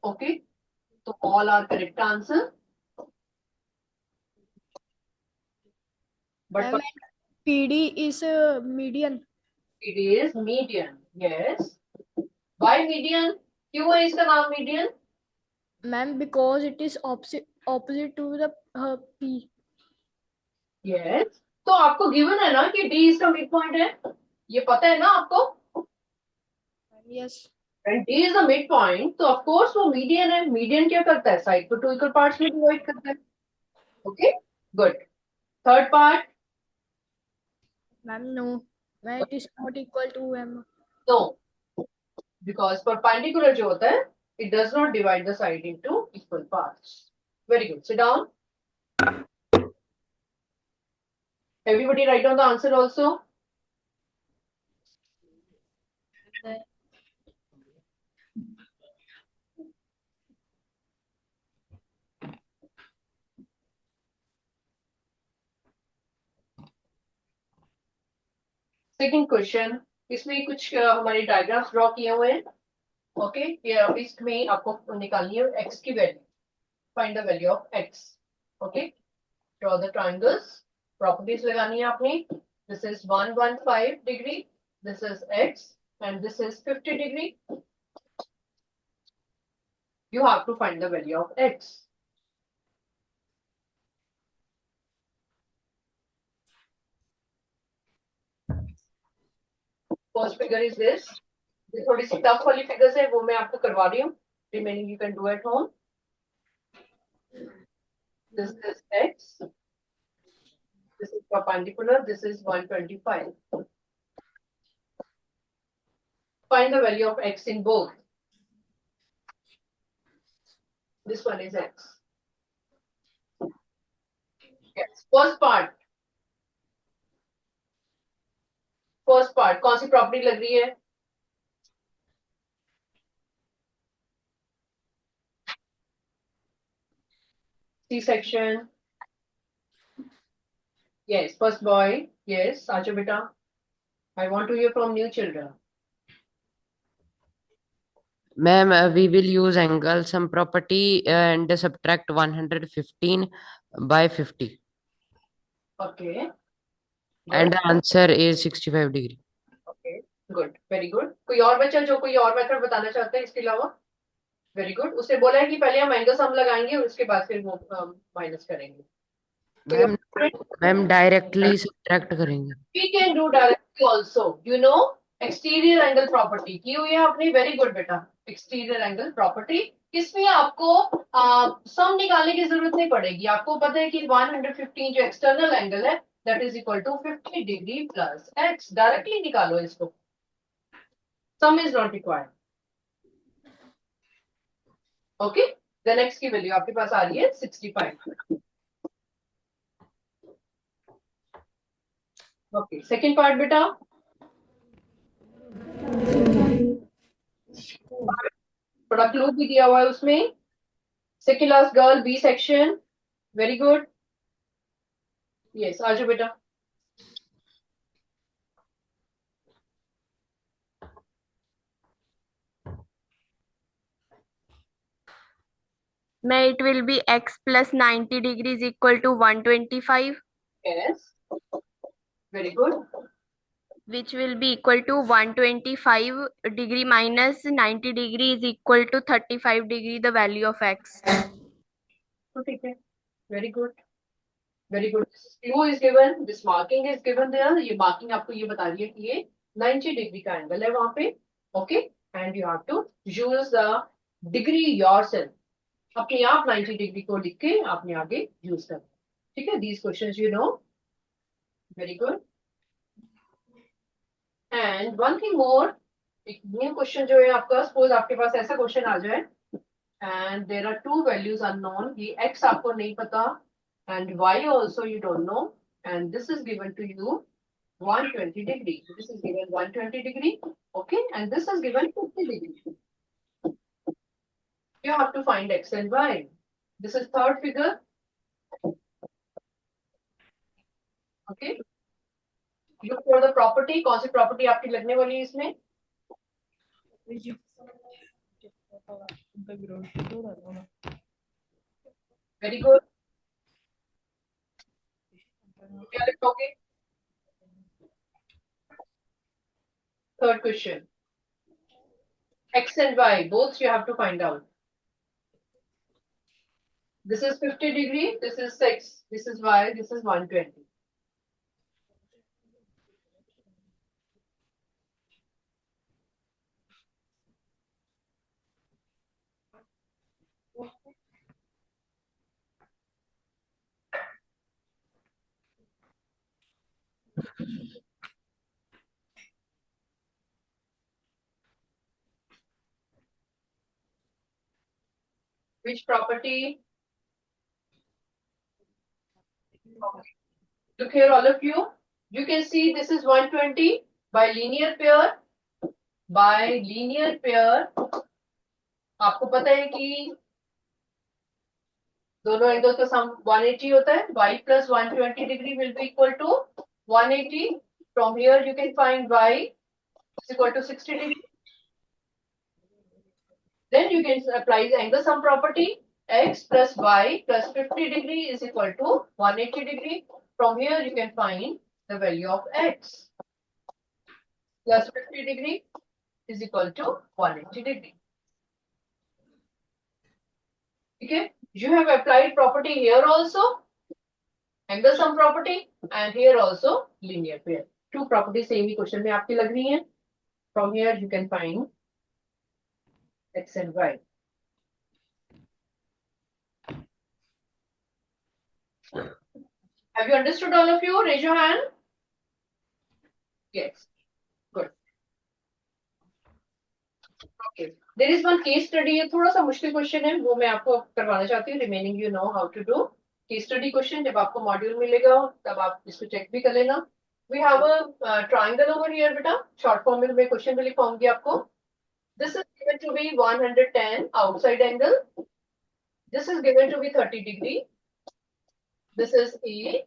Okay. So all are correct answer. But Ma'am, PD is median. it is median. Yes. Why median? क्यों है इसका नाम median? Ma'am, because it is opposite to the P. Yes. तो आपको given है ना कि D इसका midpoint है. ये पता है ना आपको? Yes. And D is the midpoint, तो of course वो median है. Median क्या करता है? Side को two equal parts में divide करता है. Okay. Good. Third part. Ma'am, no. Ma'am, it is not equal to M. No. Because perpendicular जो होता है, it does not divide the side into equal parts. Very good. Sit down. Everybody write down the answer also. Second question. इसमें कुछ हमारे diagrams draw किए हुए हैं. Okay, ये इसमें आपको निकालनी है x की value. Find the value of x. Okay, draw the triangles. Properties लगानी है आपने. This is 115 degree, this is x and this is 50 degree. You have to find the value of x. First figure is this. ये थोड़ी सी tough वाली figures है, वो मैं आपको करवा रही हूँ. Remaining you can do at home. This is x. This is perpendicular. This is 125. Find the value of x in both. This one is x. Yes. First part. First part. कौन सी property लग रही है? C section. Yes. First boy. Yes. आजो बेटा. I want to hear from new children. Ma'am, we will use angle sum property and subtract 115 by 50. Okay. And the answer is 65 degree. Okay. Good. Very good. कोई और बच्चा जो कोई और method बताना चाहता है इसके अलावा? Very good. उसने बोला है कि पहले हम एंगल सम लगाएंगे और उसके बाद फिर वो माइनस करेंगे. मैम डायरेक्टली सब्ट्रैक्ट करेंगे. We can do directly also. You know, exterior angle property की हुई है आपने. Very good बेटा. Exterior angle property. इसमें आपको सम निकालने की जरूरत नहीं पड़ेगी. आपको पता है कि 115 जो एक्सटर्नल एंगल है, that is equal to 50 degree plus x. Directly निकालो इसको. Sum is not required. Okay. The next की वैल्यू आपके पास आ रही है 65. Okay. Second part बेटा. थोड़ा क्लू भी दिया हुआ है उसमें. Second last girl, B section. Very good. Yes, आजो बेटा. May it will be x plus 90 degrees equal to 125, Yes. Very good. which will be equal to 125 degree minus 90 degree is equal to 35 degree, the value of x. तो ठीक है. Very good. Very good. Clue is given. This marking is given there. ये marking आपको ये बता रही है कि ये 90 डिग्री का एंगल है वहां पे. Okay. And you have to use the degree yourself. अपने आप 90 डिग्री को लिख के आपने आगे यूज करना. ठीक है. These questions you know. Very good. And one thing more, एक मेन क्वेश्चन जो है आपका, सपोज आपके पास ऐसा क्वेश्चन आ जाए and there are two values unknown, ये x आपको नहीं पता and y also you don't know, and this is given to you 120 degree. This is given 120 degree, okay, and this is given 50 degree. You have to find x and y. This is third figure, okay. Look for the property. कौन सी property आपकी लगने वाली है इसमें? Very good. क्या लिखोगे? Third question. X and Y, both you have to find out. This is 50 degree, this is X, this is Y, this is 120. Which property? Okay. Look here, all of you. You can see this is 120 by linear pair. By linear pair, आपको पता है कि दोनों angle का सम 180 होता है. Y plus 120 degree will be equal to 180. From here you can find Y is equal to 60 degree. Then you can apply the angle sum property. X plus Y plus 50 degree is equal to 180 degree. From here you can find the value of X. Plus 50 degree is equal to 180 degree. Okay, you have applied property here also, angle sum property, and here also linear pair. Two properties same he question में आपकी लग रही हैं. From here you can find X and Y. Have you understood, all of you? Raise your hand. Yes. Good. Okay. There is one case study. ये थोड़ा सा मुश्किल question है, वो मैं आपको करवाना चाहती हूँ. Remaining you know how to do. Case study question जब आपको मॉड्यूल मिलेगा तब आप इसको चेक भी कर लेना. We have a triangle over here, बेटा. Short form में क्वेश्चन भी लिखवाऊंगी आपको. This is given to be 110 outside angle. This is given to be 30 degree. This is A,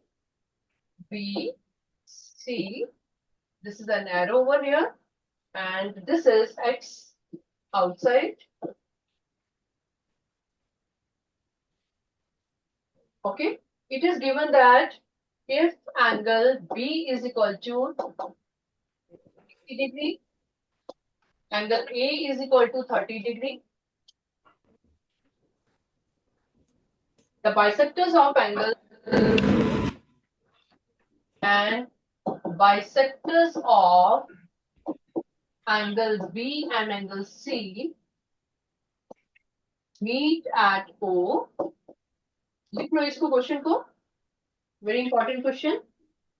B, C. This is an arrow over here, and this is X outside. Okay, it is given that if angle B is equal to 60 degree, angle A is equal to 30 degree, the bisectors of angle and bisectors of angles B and angle C meet at O. लिख लो इसको question को. Very important question.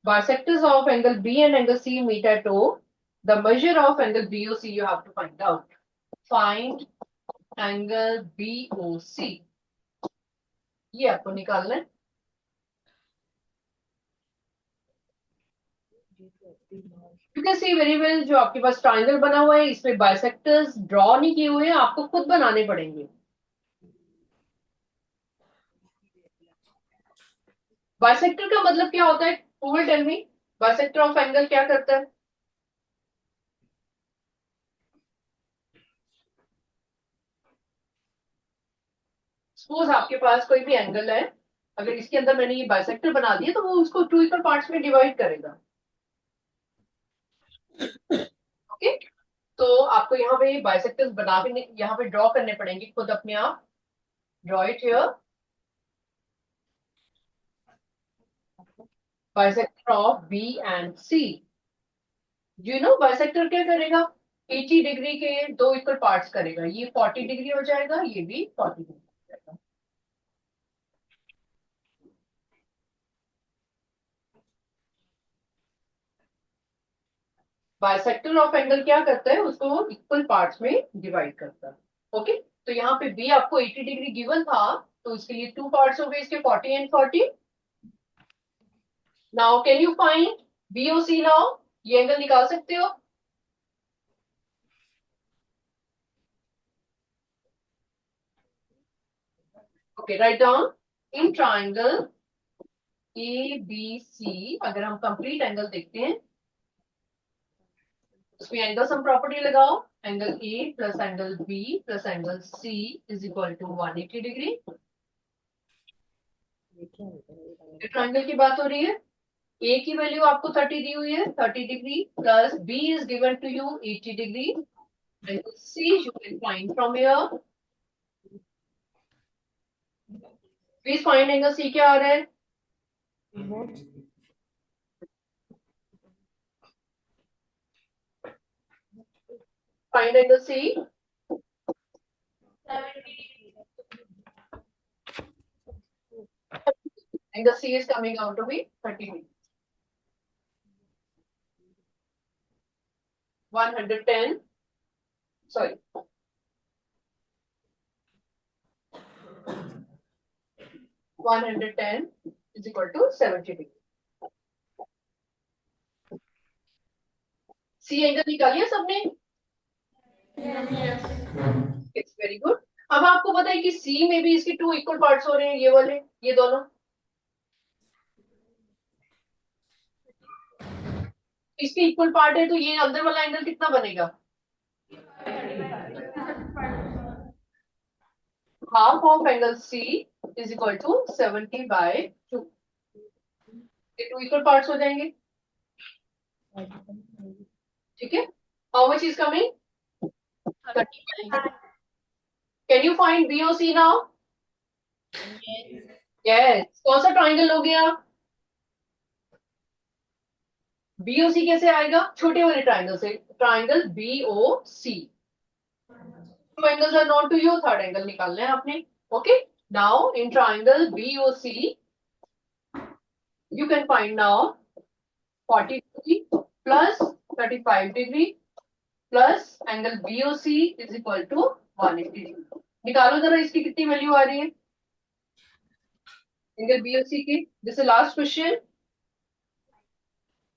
Bisectors of angle B and angle C meet at O. The measure of angle BOC you have to find out. Find angle BOC. ये आपको निकालना है. You can see very well जो आपके पास triangle बना हुआ है इसमें बाइसेक्टर्स ड्रॉ नहीं किए हुए हैं, आपको खुद बनाने पड़ेंगे. बाइसेक्टर का मतलब क्या होता है? Who will tell me? Bisector of angle क्या करता है? सपोज आपके पास कोई भी एंगल है, अगर इसके अंदर मैंने ये बाइसेक्टर बना दिया तो वो उसको टू इक्वल पार्ट्स में डिवाइड करेगा. ओके, तो आपको यहाँ पे बाइसेक्टर्स बना के यहाँ पे ड्रॉ करने पड़ेंगे खुद अपने आप. Draw it here. Bisector of B and C. You know bisector क्या करेगा? 80 डिग्री के दो इक्वल पार्ट्स करेगा. ये 40 डिग्री हो जाएगा, ये भी 40 डिग्री हो जाएगा. बाइसेक्टर ऑफ एंगल क्या करता है, उसको इक्वल पार्ट्स में डिवाइड करता है। ओके, तो यहाँ पे बी आपको 80 डिग्री गिवन था, तो इसके लिए 2 पार्ट्स हो गए इसके 40 and 40। Now can you find B O C? Now ये एंगल निकाल सकते हो? Okay, write down in triangle A B C, अगर हम कंप्लीट एंगल देखते हैं उसमें एंगल सम प्रॉपर्टी लगाओ, angle A plus angle B plus angle C is equal to 180 degree. Triangle की बात हो रही है, ए की वैल्यू आपको 30 दी हुई है, 30 degree plus B is given to you 80 degree, angle C you can find from here. Please find angle C, क्या आ रहा है? Find angle C. Angle C is coming out to be 30 degrees. 110, sorry. 110 is equal to 70 degree. C angle निकालिए सबने? It's very good. अब आपको पता है कि C में भी इसके 2 इक्वल पार्ट्स हो रहे हैं, ये वाले, ये दोनों। इसके इक्वल पार्ट है, तो ये अंदर वाला एंगल कितना बनेगा? Half of angle C is equal to 70/2। ये 2 इक्वल पार्ट्स हो जाएंगे, ठीक है। How much is coming? 35। Can you find BOC now? Yes. कौन सा ट्राइंगल लोगे आप? BOC कैसे आएगा? छोटे वाले ट्राइंगल से, triangle BOC। 2 angles are known to you, third angle निकालना है आपने। Okay, now in triangle BOC you can find now 40 degree plus 35 degree plus angle BOC is equal to 180 degree। निकालो जरा इसकी कितनी वैल्यू आ रही है एंगल BOC की। This is last question.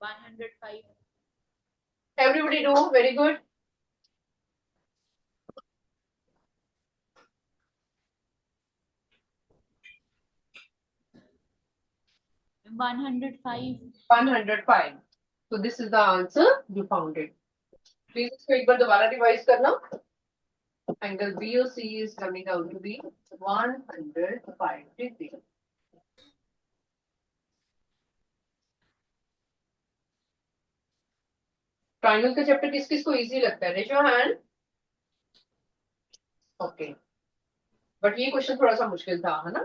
105। Everybody do, very good. $105। So this is the answer you found it. Please इसको एक बार दोबारा रिवाइज करना। Angle BOC is coming out to be 105 degree। Triangle का चैप्टर किस किस को इजी लगता है? Raise your hand. Okay, but ये क्वेश्चन थोड़ा सा मुश्किल था, है ना?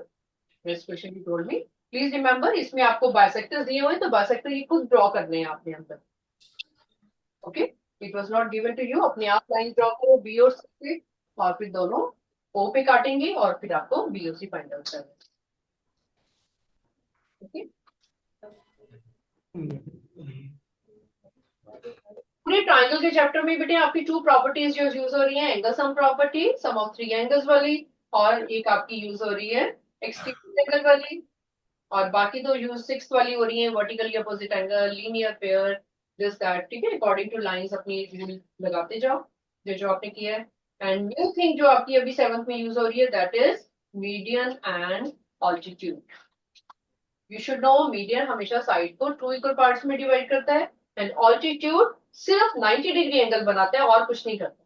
This question you told me. Please remember, इसमें आपको बाइसेक्टर्स दिए हुए, तो बाइसेक्टर ये खुद ड्रॉ करने हैं आपने अंदर। Okay, it was not given to you. अपने आप लाइन ड्रॉ करो बी और सी पे, और फिर दोनों ओ पे काटेंगे, और फिर आपको BOC फाइंड आउट करना है। ओके, पूरे ट्राइंगल के चैप्टर में बेटे आपकी 2 प्रॉपर्टीज जो यूज हो रही हैं, angle sum property, sum of 3 angles वाली, और एक आपकी यूज हो रही है एक्सट्रीम एंगल वाली, और बाकी 2 यूज 6 वाली हो रही है, vertically opposite angle, linear pair, this that. ठीक है, अकॉर्डिंग टू लाइंस अपनी रूल लगाते जाओ जो जो आपने किया है। एंड न्यू थिंग जो आपकी अभी 7th में यूज हो रही है, that is median and altitude. You should know, median हमेशा साइड को 2 इक्वल पार्ट्स में डिवाइड करता है, एंड ऑल्टीट्यूड सिर्फ 90 डिग्री एंगल बनाता है और कुछ नहीं करता।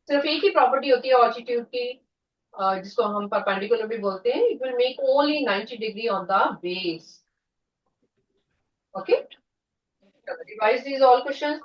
सिर्फ एक ही प्रॉपर्टी होती है ऑल्टीट्यूड की, जिसको हम परपेंडिकुलर भी बोलते हैं। It will make only 90 degree on the base. Okay, revise these all questions.